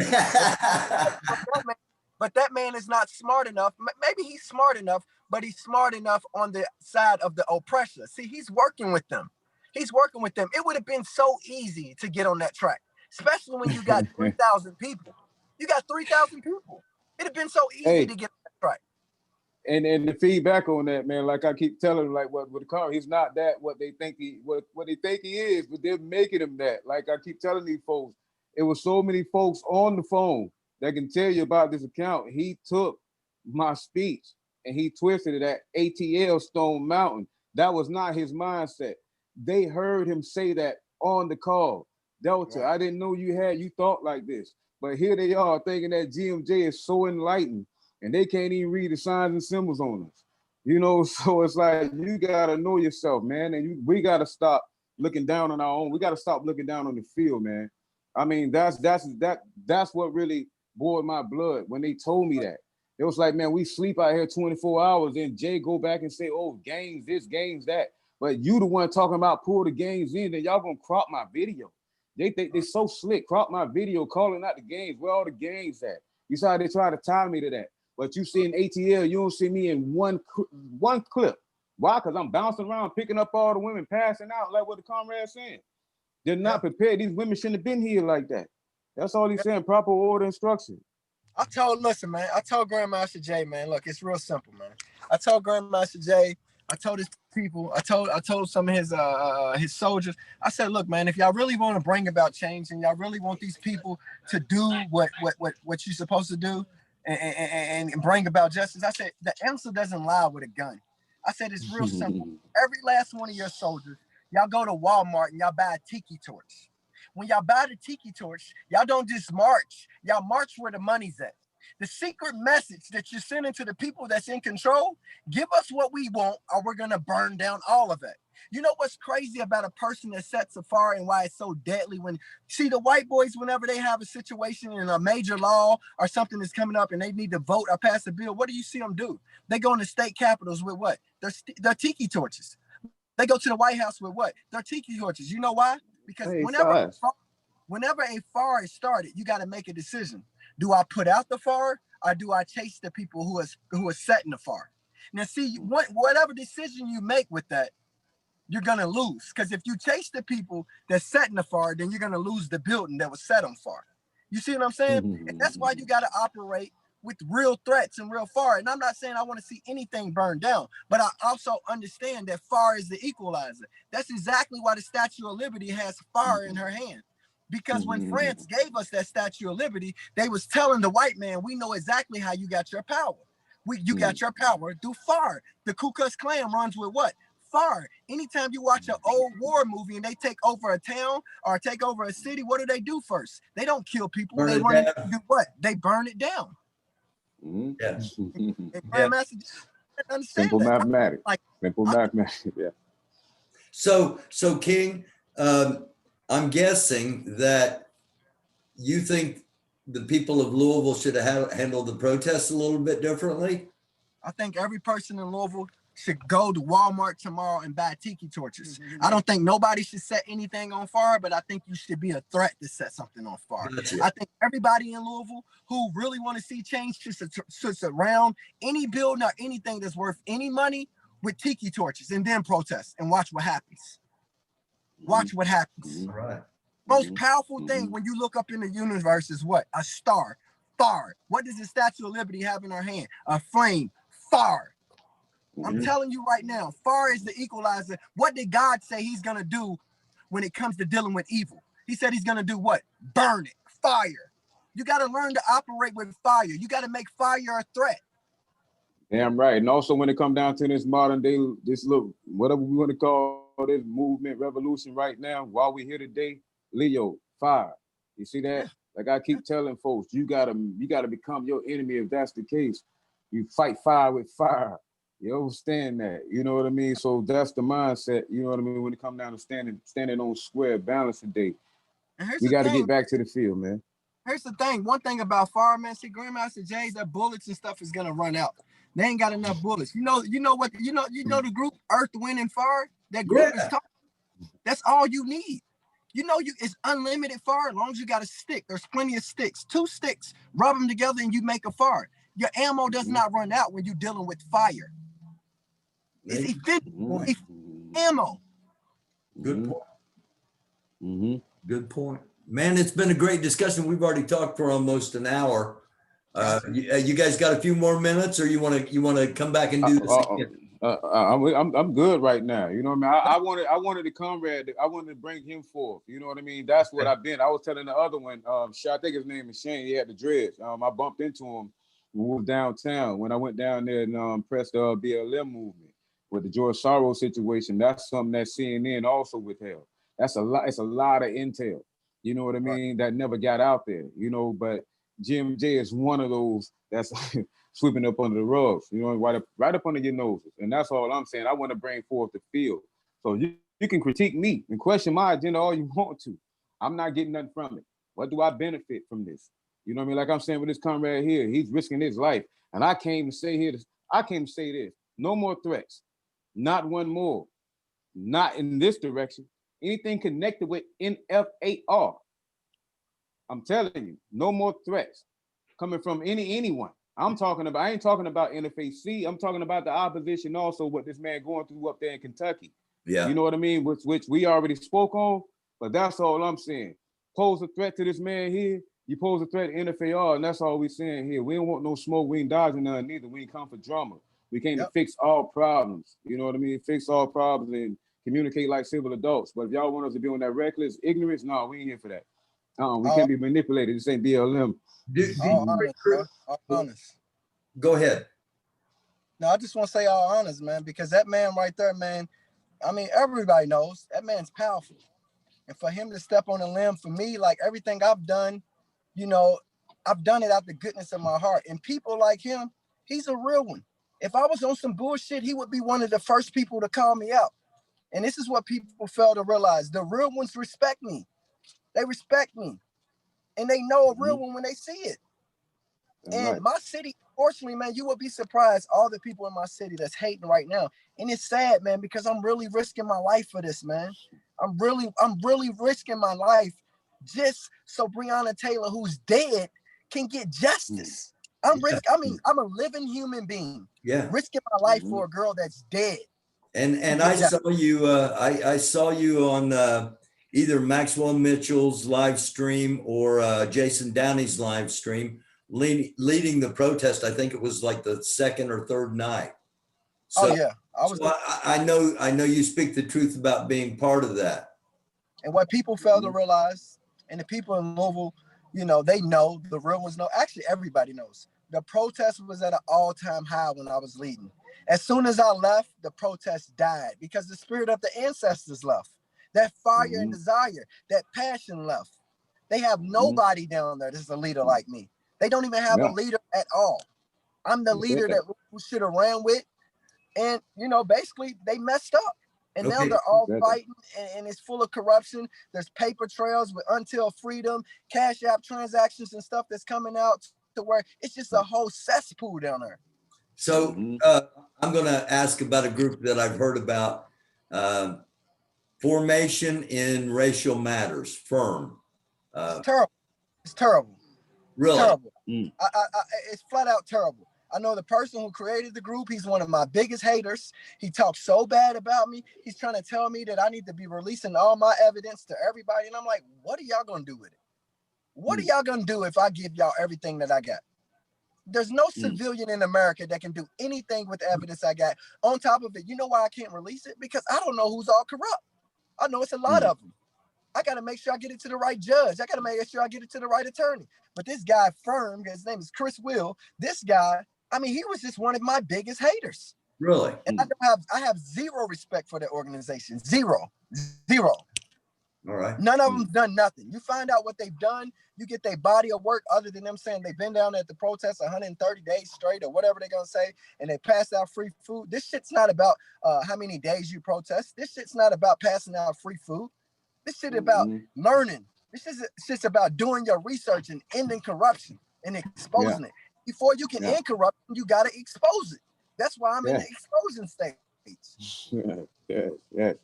But that man is not smart enough. Maybe he's smart enough, but he's smart enough on the side of the oppressor. See, he's working with them. He's working with them. It would have been so easy to get on that track, especially when you got 3,000 people. You got 3,000 people. It'd have been so easy to get on that track. And the feedback on that, man, like I keep telling them, like what with the car, he's not that what they think he is, but they're making him that. Like I keep telling these folks, it was so many folks on the phone that can tell you about this account. He took my speech and he twisted it at ATL Stone Mountain. That was not his mindset. They heard him say that on the call. Delta, I didn't know you thought like this. But here they are thinking that GMJ is so enlightened and they can't even read the signs and symbols on us. You know, so it's like, you gotta know yourself, man. And we gotta stop looking down on our own. We gotta stop looking down on the field, man. I mean, that's what really boiled my blood when they told me that. It was like, man, we sleep out here 24 hours, then Jay go back and say, oh, games this, games that. But you the one talking about pull the games in, then y'all gonna crop my video. They think they're so slick, crop my video, calling out the games. Where all the games at? You saw how they try to tie me to that. But you see in ATL, you don't see me in one clip. Why? Because I'm bouncing around, picking up all the women, passing out, like what the comrade's saying. They're not prepared. These women shouldn't have been here like that. That's all he's saying, proper order and structure. Listen, man, I told Grandmaster Jay, man, look, it's real simple, man. I told Grandmaster Jay, I told his people, I told some of his soldiers, I said, look, man, if y'all really want to bring about change and y'all really want these people to do what you're supposed to do and bring about justice, I said, the answer doesn't lie with a gun. I said, it's real simple. Every last one of your soldiers, y'all go to Walmart and y'all buy a tiki torch. When y'all buy the tiki torch, y'all don't just march. Y'all march where the money's at. The secret message that you're sending to the people that's in control, give us what we want or we're going to burn down all of it. You know what's crazy about a person that sets a fire and why it's so deadly? When see the white boys, whenever they have a situation in a major law or something is coming up and they need to vote or pass a bill, what do you see them do? They go into state capitals with what? Their tiki torches. They go to the White House with what? Their tiki torches. You know why? Because whenever a fire is started, you got to make a decision. Do I put out the fire or do I chase the people who are setting the fire? Now, see, whatever decision you make with that, you're going to lose. Because if you chase the people that's setting the fire, then you're going to lose the building that was set on fire. You see what I'm saying? And that's why you got to operate with real threats and real fire. And I'm not saying I want to see anything burned down, but I also understand that fire is the equalizer. That's exactly why the Statue of Liberty has fire in her hand. Because when France gave us that Statue of Liberty, they was telling the white man, we know exactly how you got your power. You got your power through fire. The Ku Klux Klan runs with what? Fire. Anytime you watch an old war movie and they take over a town or take over a city, what do they do first? They don't kill people. They run and do what? They burn it down. Yes. Simple mathematics. Simple mathematics. Yeah. So King, I'm guessing that you think the people of Louisville should have handled the protests a little bit differently. I think every person in Louisville should go to Walmart tomorrow and buy tiki torches. I don't think nobody should set anything on fire, but I think you should be a threat to set something on fire. Gotcha. I think everybody in Louisville who really want to see change should surround any building or anything that's worth any money with tiki torches and then protest and watch what happens. Watch what happens. Right. Most powerful thing when you look up in the universe is what? A star. Fire. What does the Statue of Liberty have in her hand? A flame. Fire. I'm telling you right now, fire is the equalizer. What did God say he's going to do when it comes to dealing with evil? He said he's going to do what? Burn it. Fire. You got to learn to operate with fire. You got to make fire a threat. Damn right. And also when it comes down to this modern day, this little, whatever we want to call this movement, revolution right now, while we're here today, Leo, fire. You see that? Like I keep telling folks, you gotta become your enemy if that's the case. You fight fire with fire. You understand that? You know what I mean? So that's the mindset, you know what I mean, when it comes down to standing on square balance today. We got to get back to the field, man. Here's the thing. One thing about fire, man, see, Grandmaster Jay, their bullets and stuff is gonna run out. They ain't got enough bullets. You know the group Earth, Wind, and Fire? That group is talking. That's all you need. You know, it's unlimited fire as long as you got a stick. There's plenty of sticks. 2 sticks, rub them together and you make a fire. Your ammo does not run out when you're dealing with fire. It's efficient ammo. Good point. Good point. Man, it's been a great discussion. We've already talked for almost an hour. You guys got a few more minutes, or you want to come back and do this again? I'm good right now. You know what I mean? I wanted the comrade. I wanted to bring him forth. You know what I mean? That's what I've been. I was telling the other one. I think his name is Shane. He had the dreads. I bumped into him when we were downtown. When I went down there and pressed the BLM movement with the George Soros situation. That's something that CNN also withheld. That's a lot. It's a lot of intel. You know what I mean? That never got out there. You know, but GMJ is one of those that's sweeping up under the rugs, you know, right up under your noses. And that's all I'm saying. I want to bring forth the field. So you can critique me and question my agenda all you want to. I'm not getting nothing from it. What do I benefit from this? You know what I mean? Like I'm saying with this comrade here, he's risking his life. And I came to say this. No more threats. Not one more. Not in this direction. Anything connected with NFAR. I'm telling you, no more threats coming from anyone. I ain't talking about NFAC. I'm talking about the opposition also, what this man going through up there in Kentucky. Yeah. You know what I mean? Which we already spoke on, but that's all I'm saying. Pose a threat to this man here, you pose a threat to NFAR, and that's all we saying here. We don't want no smoke, we ain't dodging none neither. We ain't come for drama. We came to fix all problems. You know what I mean? Fix all problems and communicate like civil adults. But if y'all want us to be on that reckless ignorance, no, we ain't here for that. We can't be manipulated. This ain't BLM. All honest, bro. All honest. Go ahead. No, I just want to say all honest, man, because that man right there, man, I mean, everybody knows that man's powerful. And for him to step on a limb, for me, like everything I've done, you know, I've done it out the goodness of my heart. And people like him, he's a real one. If I was on some bullshit, he would be one of the first people to call me out. And this is what people fail to realize. The real ones respect me. They respect me. And they know a real one when they see it. And my city, fortunately, man, you will be surprised all the people in my city that's hating right now. And it's sad, man, because I'm really risking my life for this, man. I'm really risking my life just so Breonna Taylor, who's dead, can get justice. I'm a living human being. Yeah. Risking my life for a girl that's dead. And I saw you, I saw you on either Maxwell Mitchell's live stream or Jason Downey's live stream leading the protest. I think it was like the second or third night. So, I know you speak the truth about being part of that. And what people fail to realize, and the people in Louisville, you know, they know, the real ones know, actually everybody knows. The protest was at an all-time high when I was leading. As soon as I left, the protest died because the spirit of the ancestors left. That fire and desire, that passion left. They have nobody down there that's a leader like me. They don't even have a leader at all. I'm the leader that we should have ran with. And, you know, basically they messed up. And now they're all fighting and it's full of corruption. There's paper trails with Until Freedom, Cash App transactions and stuff that's coming out to where it's just a whole cesspool down there. So I'm going to ask about a group that I've heard about, Formation in Racial Matters, FIRM. It's terrible. It's terrible. Really? Terrible. It's flat out terrible. I know the person who created the group. He's one of my biggest haters. He talks so bad about me. He's trying to tell me that I need to be releasing all my evidence to everybody. And I'm like, what are y'all going to do with it? What are y'all going to do if I give y'all everything that I got? There's no civilian in America that can do anything with the evidence I got. On top of it, you know why I can't release it? Because I don't know who's all corrupt. I know it's a lot of them. I got to make sure I get it to the right judge. I got to make sure I get it to the right attorney. But this guy, Firm, his name is Chris Will. This guy, I mean, he was just one of my biggest haters. Really? And I have zero respect for the organization. Zero. All right. None of them done nothing. You find out what they've done, you get their body of work other than them saying they've been down at the protest 130 days straight or whatever they're going to say, and they passed out free food. This shit's not about how many days you protest. This shit's not about passing out free food. This shit about learning. This is just about doing your research and ending corruption and exposing it. Before you can end corruption, you got to expose it. That's why I'm in the exposing stage. You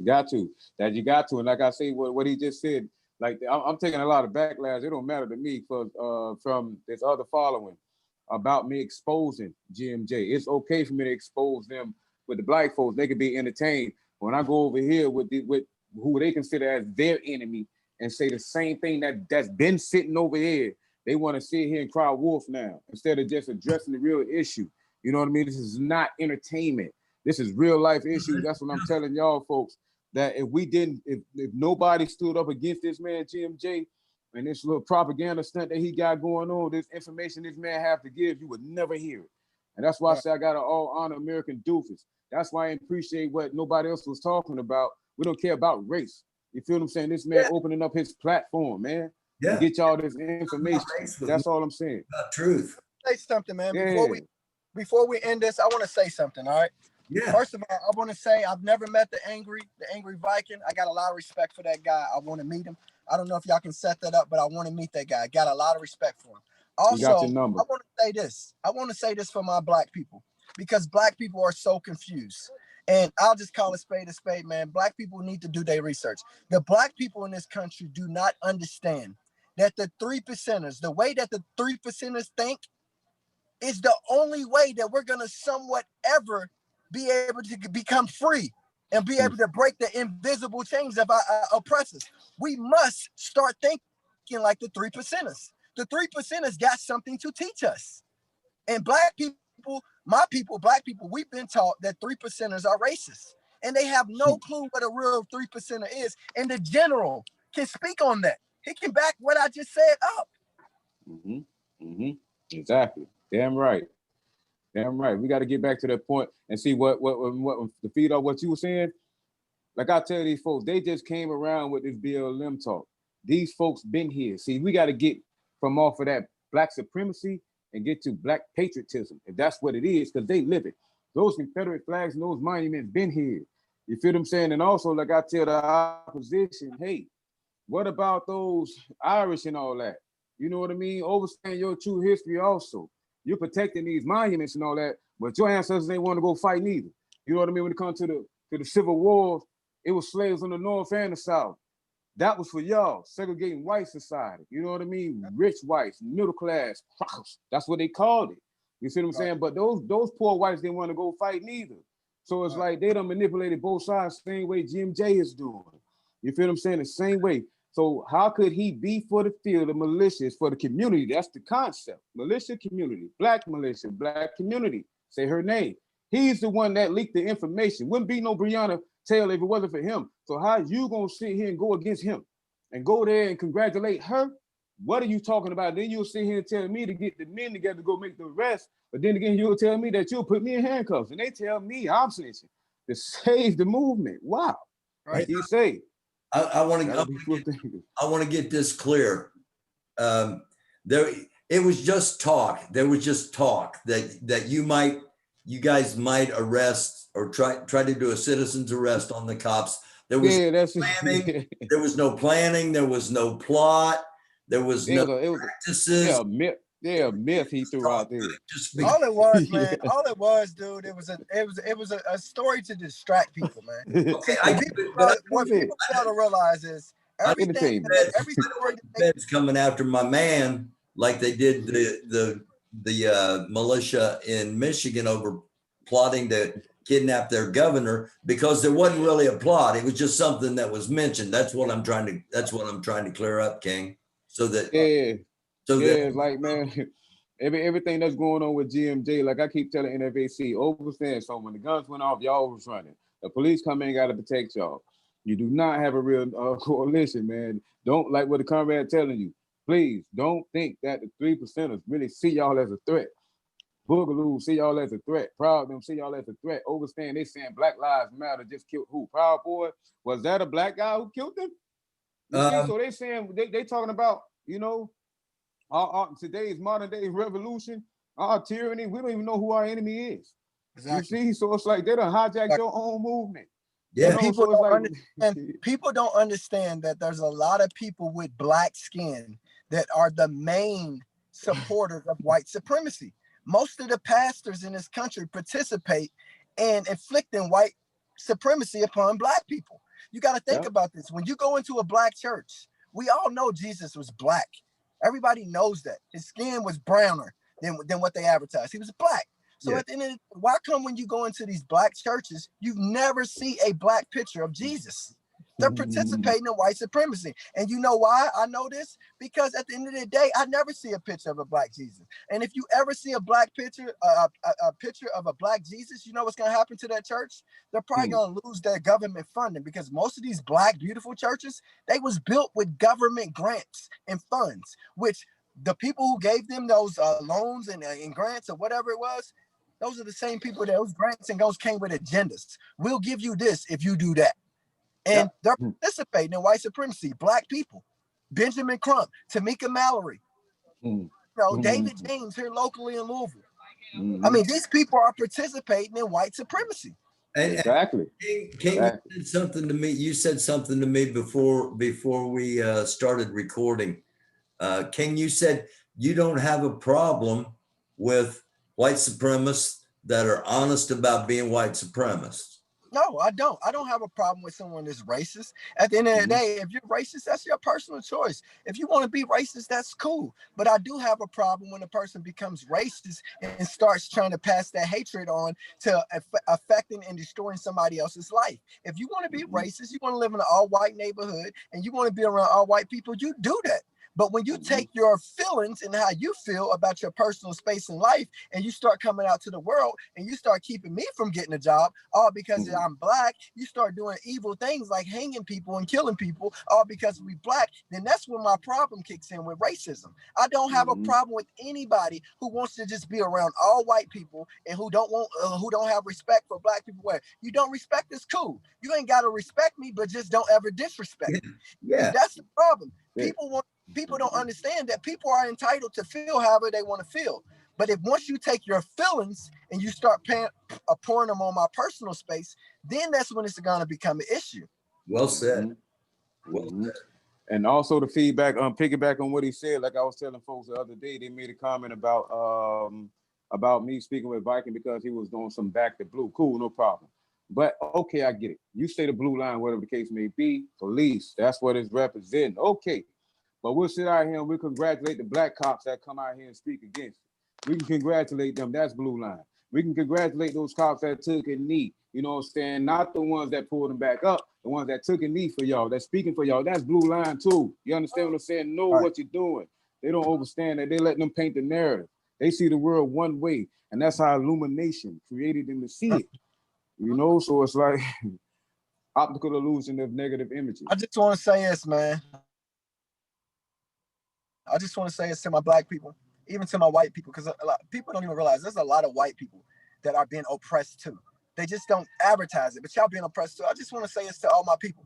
got to. You got to. And like I say, what he just said, like I'm taking a lot of backlash. It don't matter to me from this other following about me exposing GMJ. It's okay for me to expose them with the black folks. They could be entertained. When I go over here with who they consider as their enemy and say the same thing that's been sitting over here, they want to sit here and cry wolf now instead of just addressing the real issue. You know what I mean? This is not entertainment. This is real life issues. That's what I'm telling y'all folks, that if nobody stood up against this man, GMJ, and this little propaganda stunt that he got going on, this information this man have to give, you would never hear it. And that's why I say I got to all honor American doofus. That's why I appreciate what nobody else was talking about. We don't care about race. You feel what I'm saying? This man opening up his platform, man. Yeah. Get y'all this information. That's all I'm saying. Truth. Say something, man. Before we end this, I want to say something, all right? Yeah. First of all, I want to say I've never met the angry Viking. I got a lot of respect for that guy. I want to meet him. I don't know if y'all can set that up, but I want to meet that guy. I got a lot of respect for him. Also, I want to say this. I want to say this for my black people, because black people are so confused. And I'll just call a spade, man. Black people need to do their research. The black people in this country do not understand that the 3%ers, the way that the 3%ers think is the only way that we're gonna somewhat ever be able to become free and be able to break the invisible chains of our oppressors. We must start thinking like the 3%ers. The 3%ers got something to teach us. And black people, my people, black people, we've been taught that 3%ers are racist. And they have no clue what a real 3%er is. And the general can speak on that. He can back what I just said up. Exactly. Damn right. Damn right. We got to get back to that point and see what to feed off what you were saying. Like I tell these folks, they just came around with this BLM talk. These folks been here. See, we got to get from off of that black supremacy and get to black patriotism, if that's what it is, because they live it. Those Confederate flags and those monuments been here. You feel what I'm saying? And also, like I tell the opposition, hey, what about those Irish and all that? You know what I mean? Overstand your true history also. You're protecting these monuments and all that, but your ancestors ain't want to go fight neither. You know what I mean? When it comes to the Civil War, it was slaves on the North and the South. That was for y'all, segregating white society. You know what I mean? Rich whites, middle class, that's what they called it. You see what I'm saying? But those poor whites didn't want to go fight neither. So it's like they done manipulated both sides the same way GMJ is doing. You feel what I'm saying? The same way. So how could he be for the field of militias for the community? That's the concept. Militia community, black community. Say her name. He's the one that leaked the information. Wouldn't be no Breonna Taylor if it wasn't for him. So how you gonna sit here and go against him and go there and congratulate her? What are you talking about? Then you'll sit here and tell me to get the men together to go make the arrest. But then again, you'll tell me that you'll put me in handcuffs. And they tell me I'm snitching to save the movement. Wow. Like you say. I want to get this clear. It was just talk. There was just talk that you guys might arrest or try to do a citizen's arrest on the cops. There was planning. There was no planning. There was no plot. There was no practices. A myth he threw out there. All it was, man. All it was, dude. It was a story to distract people, man. Okay, what people fail to realize is every story. Feds coming after my man, like they did the militia in Michigan over plotting to kidnap their governor, because there wasn't really a plot. It was just something that was mentioned. That's what I'm trying to clear up, King. So that like, man, everything that's going on with GMJ, like I keep telling NFAC, overstand. So when the guns went off, y'all was running. The police come in, got to protect y'all. You do not have a real coalition, man. Don't, like what the comrade telling you. Please don't think that the 3%ers really see y'all as a threat. Boogaloo see y'all as a threat. Proud them see y'all as a threat. Overstand, they saying Black Lives Matter just killed who? Proud Boy? Was that a black guy who killed them? So they saying they talking about, you know, our today's modern day revolution, our tyranny. We don't even know who our enemy is. Exactly. You see, so it's like they done hijacked your own movement. Yeah, you know, people don't understand that there's a lot of people with black skin that are the main supporters of white supremacy. Most of the pastors in this country participate in inflicting white supremacy upon black people. You got to think about this. When you go into a black church, we all know Jesus was black. Everybody knows that. His skin was browner than what they advertised. He was black. So at the end of why come when you go into these black churches, you never see a black picture of Jesus? They're participating in white supremacy. And you know why I know this? Because at the end of the day, I never see a picture of a black Jesus. And if you ever see a black picture, a picture of a black Jesus, you know what's going to happen to that church? They're probably going to lose their government funding, because most of these black, beautiful churches, they was built with government grants and funds, which the people who gave them those loans and grants or whatever it was, those are the same people that those grants and those came with agendas. We'll give you this if you do that. And they're participating in white supremacy. Black people, Benjamin Crump, Tamika Mallory, David James here locally in Louisville. I mean, these people are participating in white supremacy. Exactly. King, you said something to me. You said something to me before we started recording. King, you said you don't have a problem with white supremacists that are honest about being white supremacists. No, I don't. I don't have a problem with someone that's racist. At the end of the day, if you're racist, that's your personal choice. If you want to be racist, that's cool. But I do have a problem when a person becomes racist and starts trying to pass that hatred on to affecting and destroying somebody else's life. If you want to be racist, you want to live in an all-white neighborhood, and you want to be around all white people, you do that. But when you take your feelings and how you feel about your personal space in life and you start coming out to the world and you start keeping me from getting a job, all because I'm black, you start doing evil things like hanging people and killing people, all because we black, then that's when my problem kicks in with racism. I don't have a problem with anybody who wants to just be around all white people and who don't have respect for black people. Where you don't respect is cool. You ain't got to respect me, but just don't ever disrespect me. Yeah. That's the problem. Yeah. People don't understand that people are entitled to feel however they want to feel. But if once you take your feelings and you start pouring them on my personal space, then that's when it's going to become an issue. Well said. Well said. And also the feedback, piggyback on what he said, like I was telling folks the other day, they made a comment about me speaking with Viking because he was doing some back to blue. Cool, no problem. But okay, I get it. You say the blue line, whatever the case may be, police, that's what it's representing. Okay. But we'll sit out here and we'll congratulate the black cops that come out here and speak against it. We can congratulate them. That's blue line. We can congratulate those cops that took a knee. You know what I'm saying? Not the ones that pulled them back up, the ones that took a knee for y'all, that's speaking for y'all. That's blue line too. You understand what I'm saying? Know what you're doing. They don't understand that. They let them paint the narrative. They see the world one way. And that's how illumination created them to see it. You know, so it's like optical illusion of negative images. I just want to say this, man. I just want to say this to my black people, even to my white people, because a lot people don't even realize there's a lot of white people that are being oppressed too. They just don't advertise it, but y'all being oppressed too. I just want to say this to all my people.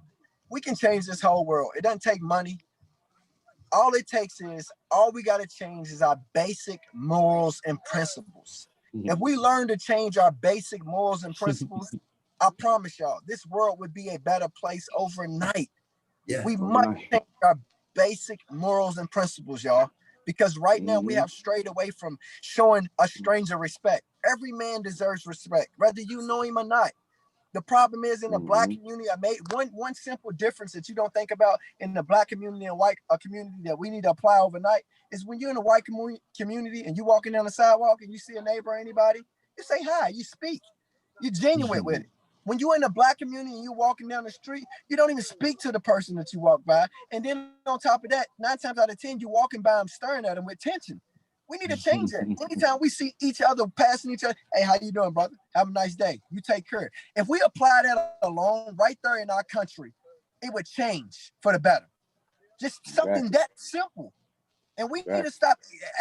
We can change this whole world. It doesn't take money. All it takes is, all we got to change is our basic morals and principles. If we learn to change our basic morals and principles, I promise y'all, this world would be a better place overnight. Yeah. We must change our basic morals and principles, y'all, because right now we have strayed away from showing a stranger respect. Every man deserves respect, whether you know him or not. The problem is in the black community, I made one simple difference that you don't think about in the black community and white community that we need to apply overnight is when you're in a white community and you walking down the sidewalk and you see a neighbor or anybody, you say hi, you speak, you're genuine with it. When you're in the black community and you're walking down the street, you don't even speak to the person that you walk by. And then on top of that, 9 times out of 10, you're walking by them staring at them with tension. We need to change that. Anytime we see each other passing each other, hey, how you doing, brother? Have a nice day. You take care. If we apply that alone right there in our country, it would change for the better. Just something that simple. And we need to stop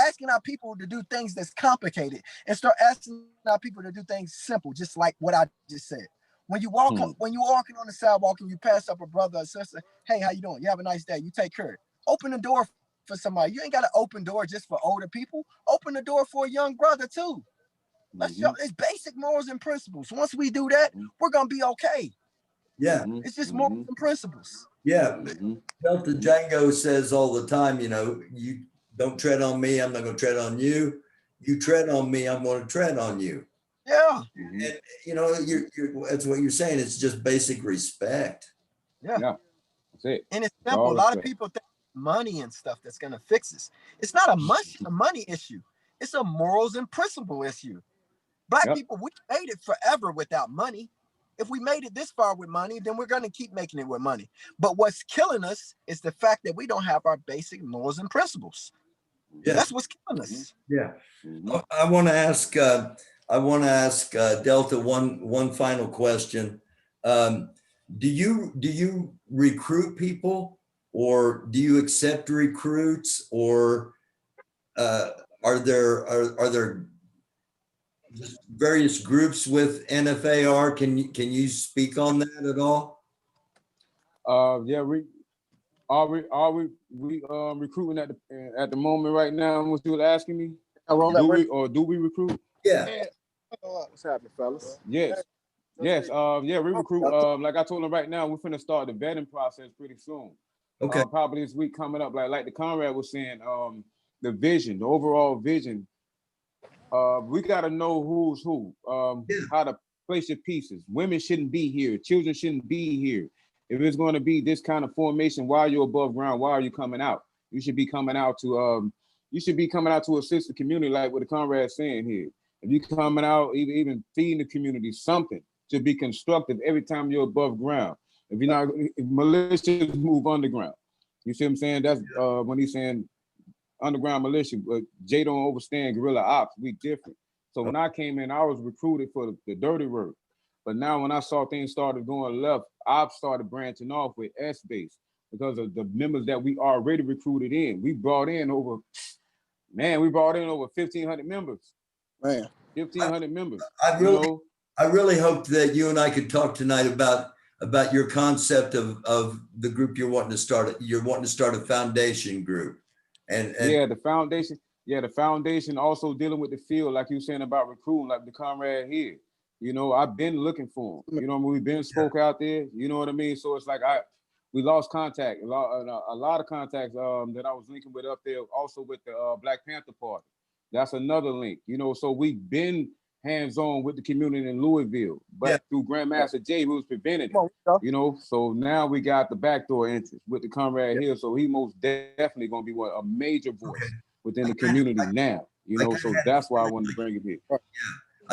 asking our people to do things that's complicated and start asking our people to do things simple, just like what I just said. When you walk up, when you're walking on the sidewalk and you pass up a brother or sister, hey, how you doing? You have a nice day. You take care. Open the door for somebody. You ain't got to open door just for older people. Open the door for a young brother too. Let's show it's basic morals and principles. Once we do that, we're gonna be okay. Yeah. It's just morals and principles. Yeah. Delta Jango says all the time, you know, you don't tread on me, I'm not going to tread on you. You tread on me, I'm going to tread on you. Yeah. And, you know, that's what you're saying. It's just basic respect. Yeah. That's it. And it's simple. A lot of people think money and stuff that's going to fix this. It's not a money issue. It's a morals and principle issue. Black people, we made it forever without money. If we made it this far with money, then we're going to keep making it with money. But what's killing us is the fact that we don't have our basic morals and principles. Yeah. That's what's killing us. Yeah. I want to ask Delta one final question. Do you recruit people, or do you accept recruits, or are there just various groups with NFAR? Can you speak on that at all? Yeah, we recruiting at the moment right now? What you were asking me? Do we recruit? Yeah. What's happening, fellas? Yes. Yeah, we recruit. Like I told them right now, we're finna start the vetting process pretty soon. Okay. Probably this week coming up. Like the Conrad was saying, the vision, the overall vision. We got to know who's who. How to place your pieces. Women shouldn't be here. Children shouldn't be here. If it's going to be this kind of formation, while you're above ground, why are you coming out? You should be coming out to assist the community, like what the comrade's saying here. If you coming out, even feeding the community something to be constructive every time you're above ground. If you're not, if militias move underground. You see what I'm saying? That's when he's saying underground militia, but Jay don't understand guerrilla ops. We different. So when I came in, I was recruited for the dirty work. But now when I saw things started going left, ops started branching off with S-base because of the members that we already recruited in. We brought in over 1,500 members. Man, 1,500 members. I really hope that you and I could talk tonight about your concept of the group you're wanting to start. You're wanting to start a foundation group, and yeah, the foundation. Yeah, the foundation also dealing with the field, like you were saying about recruiting, like the comrade here. You know, I've been looking for him. You know, we've been spoke out there. You know what I mean? So it's like we lost contact. A lot of contacts that I was linking with up there, also with the Black Panther Party. That's another link. You know, so we've been hands-on with the community in Louisville, but through Grandmaster Jay, who was prevented it. You know, so now we got the backdoor entrance with the comrade here. So he most definitely gonna be a major voice within the community now. You know, so that's why I wanted to bring him here.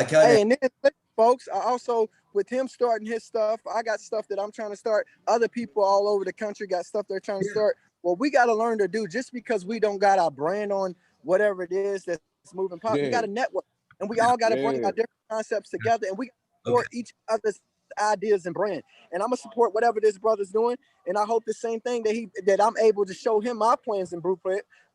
Hey, and then folks, I also, with him starting his stuff, I got stuff that I'm trying to start. Other people all over the country got stuff they're trying to start. Well, we got to learn to do, just because we don't got our brand on whatever it is that's moving pop. We got to network, and we all got to bring our different concepts together, and we support each other's ideas and brand. And I'm gonna support whatever this brother's doing, and I hope the same thing that I'm able to show him my plans and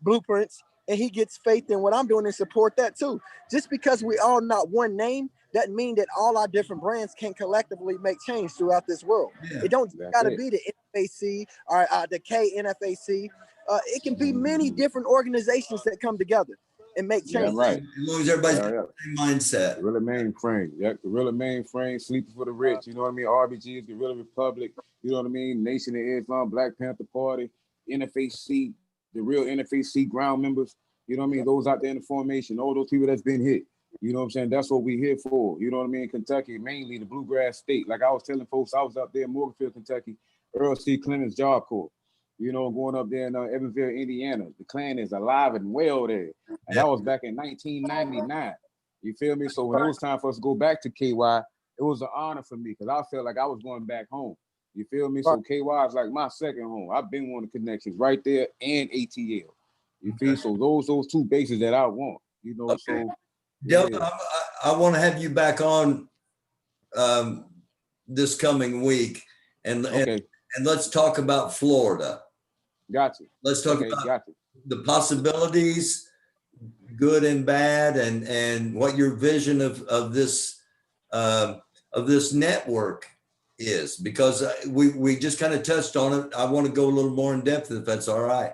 blueprints, and he gets faith in what I'm doing and support that too. Just because we all not one name doesn't mean that all our different brands can collectively make change throughout this world. It don't gotta be the NFAC or the KNFAC. It can be many different organizations that come together and make change. Yeah, right. As long as everybody's got the same mindset. Guerrilla mainframe. Yeah, guerrilla mainframe, sleeping for the rich. You know what I mean? RBGs, Guerrilla Republic. You know what I mean? Nation of Islam, Black Panther Party, NFAC, the real NFAC ground members. You know what I mean? Those out there in the formation, all those people that's been hit. You know what I'm saying? That's what we here for. You know what I mean? Kentucky, mainly the bluegrass state. Like I was telling folks, I was up there in Morganfield, Kentucky, Earl C. Clemens Job Corps. You know, going up there in Evansville, Indiana. The Klan is alive and well there. And that was back in 1999. You feel me? So when it was time for us to go back to KY, it was an honor for me because I felt like I was going back home. You feel me? So KY is like my second home. I've been one of the connections right there and ATL. You feel? So those two bases that I want. You know, so Delta, I want to have you back on this coming week, and let's talk about Florida. Gotcha. Let's talk about the possibilities, good and bad, and what your vision of this network is, because we just kind of touched on it. I want to go a little more in depth if that's all right.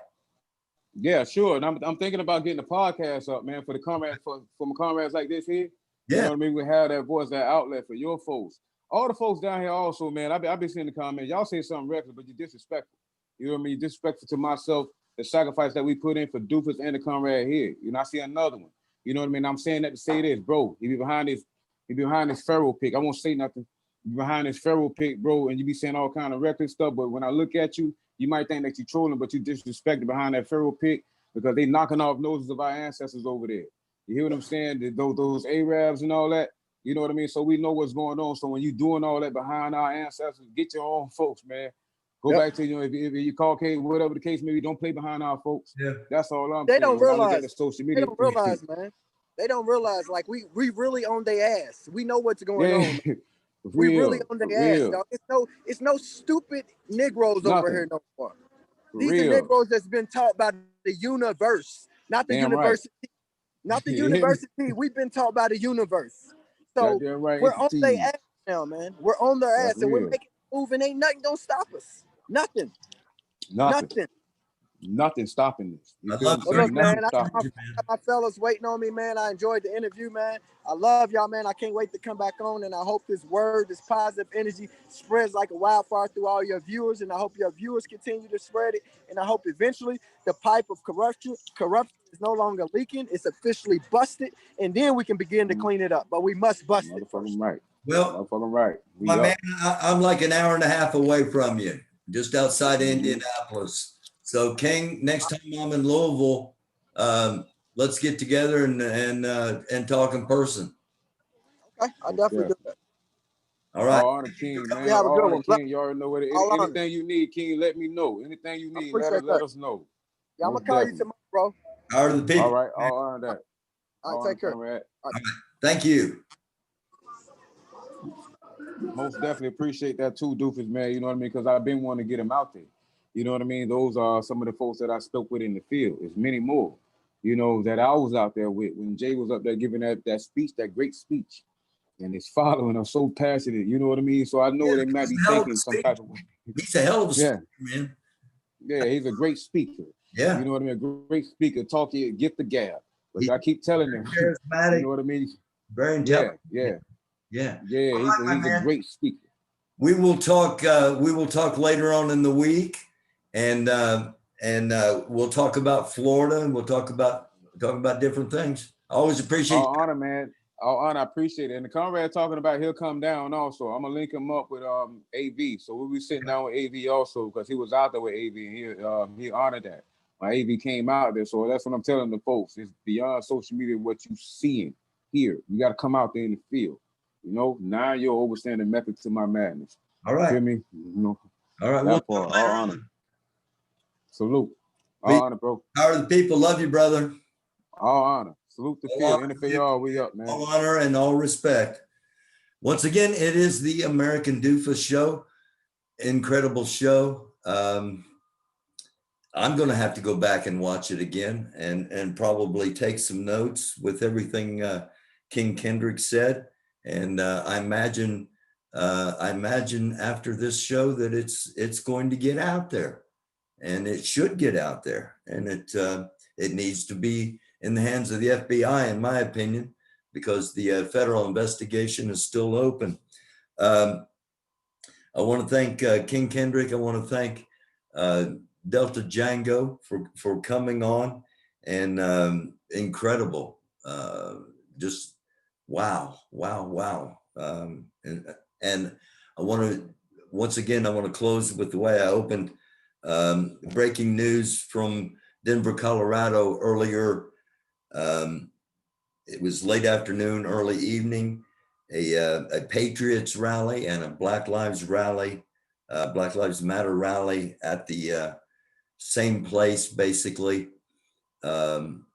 Yeah, sure. And I'm thinking about getting the podcast up, man, for the comrades, for comrades like this here. Yeah. You know what I mean? We have that voice, that outlet for your folks. All the folks down here also, man. I've been seeing the comments. Y'all say something reckless, but you're disrespectful. You know what I mean? Disrespectful to myself, the sacrifice that we put in for Doofus and the comrade here. You know, I see another one. You know what I mean? I'm saying that to say this, bro. He be behind this Pharaoh pick. I won't say nothing. You behind this Pharaoh pick, bro, and you be saying all kind of reckless stuff. But when I look at you, you might think that you're trolling, but you disrespected behind that Pharaoh pick because they knocking off noses of our ancestors over there. You hear what I'm saying? Those Arabs and all that. You know what I mean? So we know what's going on. So when you doing all that behind our ancestors, get your own folks, man. Go back to, you know, if you call K, whatever the case may be, don't play behind our folks. Yeah. That's all I'm They saying. don't realize. The social media. They don't realize, man. They don't realize, like, we really on their ass. We know what's going on. We really on their ass, dog. It's no stupid Negroes over here no more. These are Negroes that's been taught by the universe, not the university. Right. Not the university. We've been taught by the universe. So we're on their ass now, man. We're on their ass, and we're making a move, and ain't nothing gonna stop us. Nothing. Nothing stopping this. Look, man, I got my fellas waiting on me, man. I enjoyed the interview, man. I love y'all, man. I can't wait to come back on, and I hope this word, this positive energy spreads like a wildfire through all your viewers, and I hope your viewers continue to spread it, and I hope eventually the pipe of corruption is no longer leaking. It's officially busted, and then we can begin to clean it up, but we must bust it first. Right. Well, Motherfucking right. We my up. man, I'm like an hour and a half away from you, just outside Indianapolis. So, King, next time I'm in Louisville, let's get together and talk in person. Okay, I definitely Yeah. do that. All right. All honor, King, man. You have a All good honor, one. King. You already know what it is. All honor. Anything you need, King, let me know. Anything you I need, appreciate let that. us know. Yeah, I'm Most gonna call you definitely. tomorrow, bro. How are the people? All right. All honor that. All All right, honor, take care. comrade. Thank you. Most definitely appreciate that too, Doofus, man. You know what I mean? Because I've been wanting to get him out there. You know what I mean? Those are some of the folks that I spoke with in the field. There's many more, you know, that I was out there with when Jay was up there giving that speech, that great speech. And his following are so passionate, you know what I mean? So I know they might be thinking some type of way. He's a hell of a Yeah. speaker, man. Yeah, he's a great speaker. Yeah. You know what I mean? A great speaker, talk to you, get the gab. But He- I keep telling them, you Charismatic, know what I mean? very intelligent. Yeah. Yeah. He's a great speaker. We will talk. We will talk later on in the week, and we'll talk about Florida, and we'll talk about different things. I always appreciate. All honor, man. All honor, I appreciate it. And the Conrad talking about he'll come down also. I'm gonna link him up with AV. So we'll be sitting down with AV also because he was out there with AV and he honored that. My AV came out there. So that's what I'm telling the folks. It's beyond social media what you seeing here. You got to come out there in the field. You know, now you'll understand the method to my madness. All right. Feel me? You know, All right. that part. All honor. Salute. All honor, bro. How are the people? Love you, brother. All honor. Salute the field. NFL, we up, man. All honor and all respect. Once again, it is the American Doofus Show. Incredible show. I'm going to have to go back and watch it again and probably take some notes with everything King Kendrick said. And I imagine after this show that it's going to get out there, and it should get out there, and it needs to be in the hands of the FBI, in my opinion, because the federal investigation is still open. I want to thank King Kendrick. I want to thank Delta Jango for coming on, and incredible, just wow. And I want to once again close with the way I opened. Breaking news from Denver, Colorado earlier. It was late afternoon, early evening. A Patriots rally and a Black Lives rally, Black Lives Matter rally at the same place, basically, went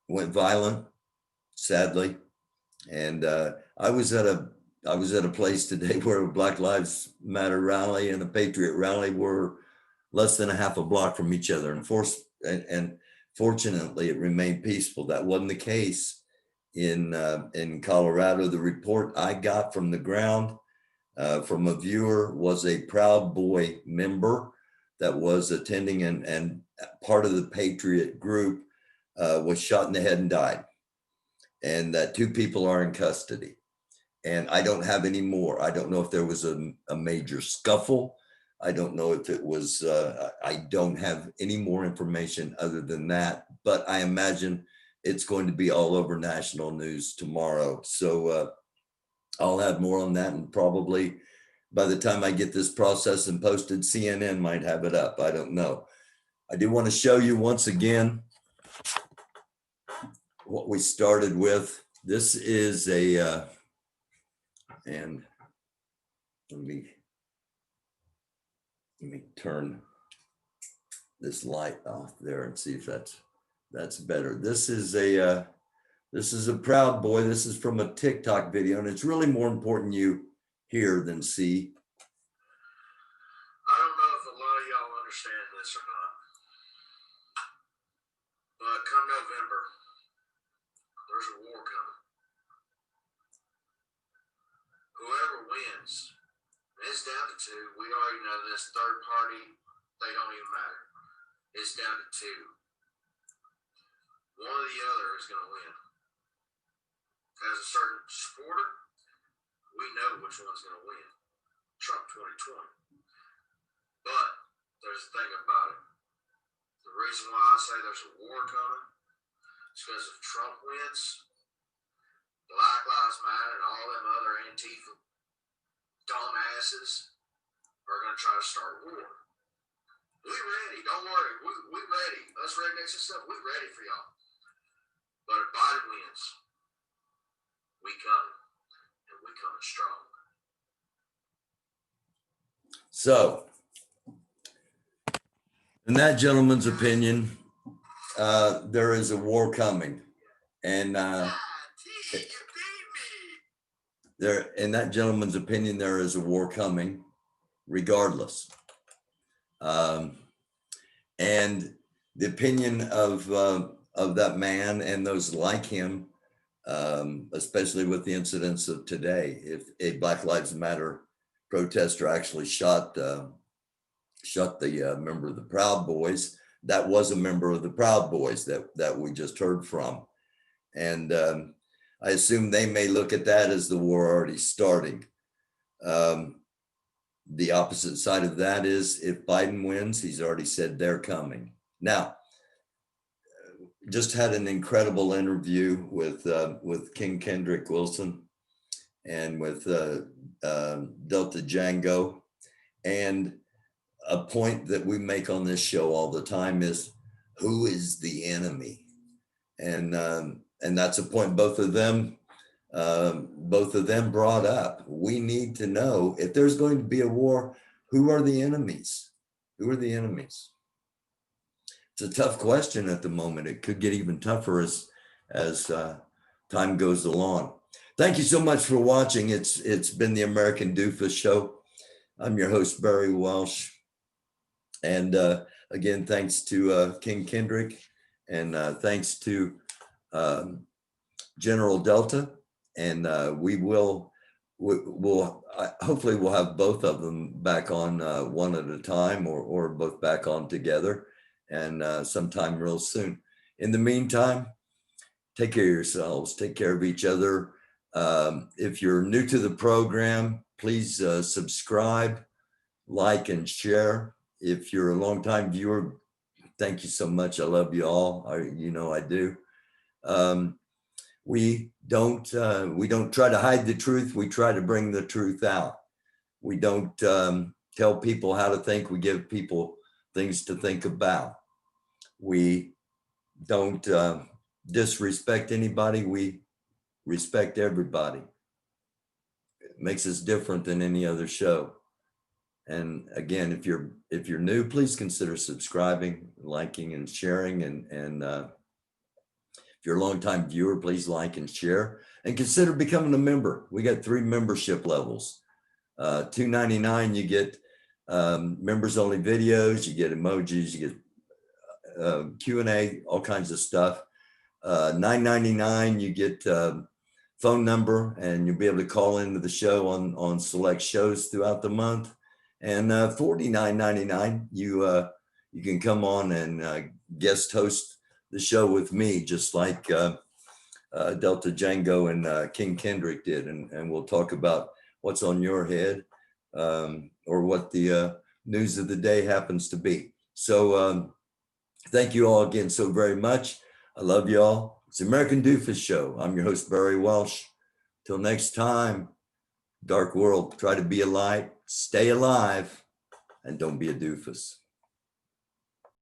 violent, sadly. And I was at a place today where a Black Lives Matter rally and a Patriot rally were less than a half a block from each other, and fortunately, it remained peaceful. That wasn't the case in Colorado. The report I got from the ground from a viewer was a Proud Boy member that was attending and part of the Patriot group was shot in the head and died, and that 2 people are in custody. And I don't have any more. I don't know if there was a major scuffle. I don't know if it was, I don't have any more information other than that, but I imagine it's going to be all over national news tomorrow. So I'll have more on that, and probably by the time I get this processed and posted, CNN might have it up. I don't know. I do want to show you once again what we started with. This is and let me turn this light off there and see if that's better. This is a Proud Boy. This is from a TikTok video, and it's really more important you hear than see. I don't know if a lot of y'all understand this or not, but come November, there's a war coming. Whoever wins, it's down to 2. We already know this. Third party, they don't even matter. It's down to 2. One or the other is going to win. As a certain supporter, we know which one's going to win. Trump 2020. But there's a thing about it. The reason why I say there's a war coming is because if Trump wins, Black Lives Matter and all them other Antifa dumbasses are going to try to start a war. We ready. Don't worry. We ready. Us rednecks and stuff, we ready for y'all. But if Biden wins, we coming. And we coming strong. So, in that gentleman's opinion, there is a war coming. And in that gentleman's opinion, there is a war coming regardless. And the opinion of that man and those like him, especially with the incidents of today, if a Black Lives Matter protester actually shot the member of the Proud Boys, that was a member of the Proud Boys that we just heard from. And I assume they may look at that as the war already starting. The opposite side of that is if Biden wins, he's already said they're coming. Now, just had an incredible interview with King Kendrick Wilson and with Delta Jango. And a point that we make on this show all the time is, who is the enemy? And that's a point both of them brought up. We need to know if there's going to be a war, who are the enemies? Who are the enemies? It's a tough question at the moment. It could get even tougher as time goes along. Thank you so much for watching. It's been the American Doofus Show. I'm your host, Barry Welsh. And again, thanks to King Kendrick, and thanks to General Delta. And we'll hopefully we'll have both of them back on one at a time, or both back on together, and sometime real soon. In the meantime, take care of yourselves, take care of each other. If you're new to the program, please subscribe, like, and share. If you're a longtime viewer, thank you so much. I love you all. I do. We don't try to hide the truth. We try to bring the truth out. We don't tell people how to think. We give people things to think about. We don't disrespect anybody. We respect everybody. It makes us different than any other show. And again, if you're new, please consider subscribing, liking, and sharing. And if you're a longtime viewer, please like and share, and consider becoming a member. We got 3 membership levels. $2.99, you get members only videos, you get emojis, you get Q&A, all kinds of stuff. $9.99, you get phone number, and you'll be able to call into the show on select shows throughout the month. And $49.99, you can come on and guest host the show with me, just like Delta Jango and King Kendrick did, and we'll talk about what's on your head, or what the news of the day happens to be. So thank you all again so very much. I love you all. It's the American Doofus Show. I'm your host, Barry Welsh. Till next time, dark world, try to be a light, stay alive, and don't be a doofus.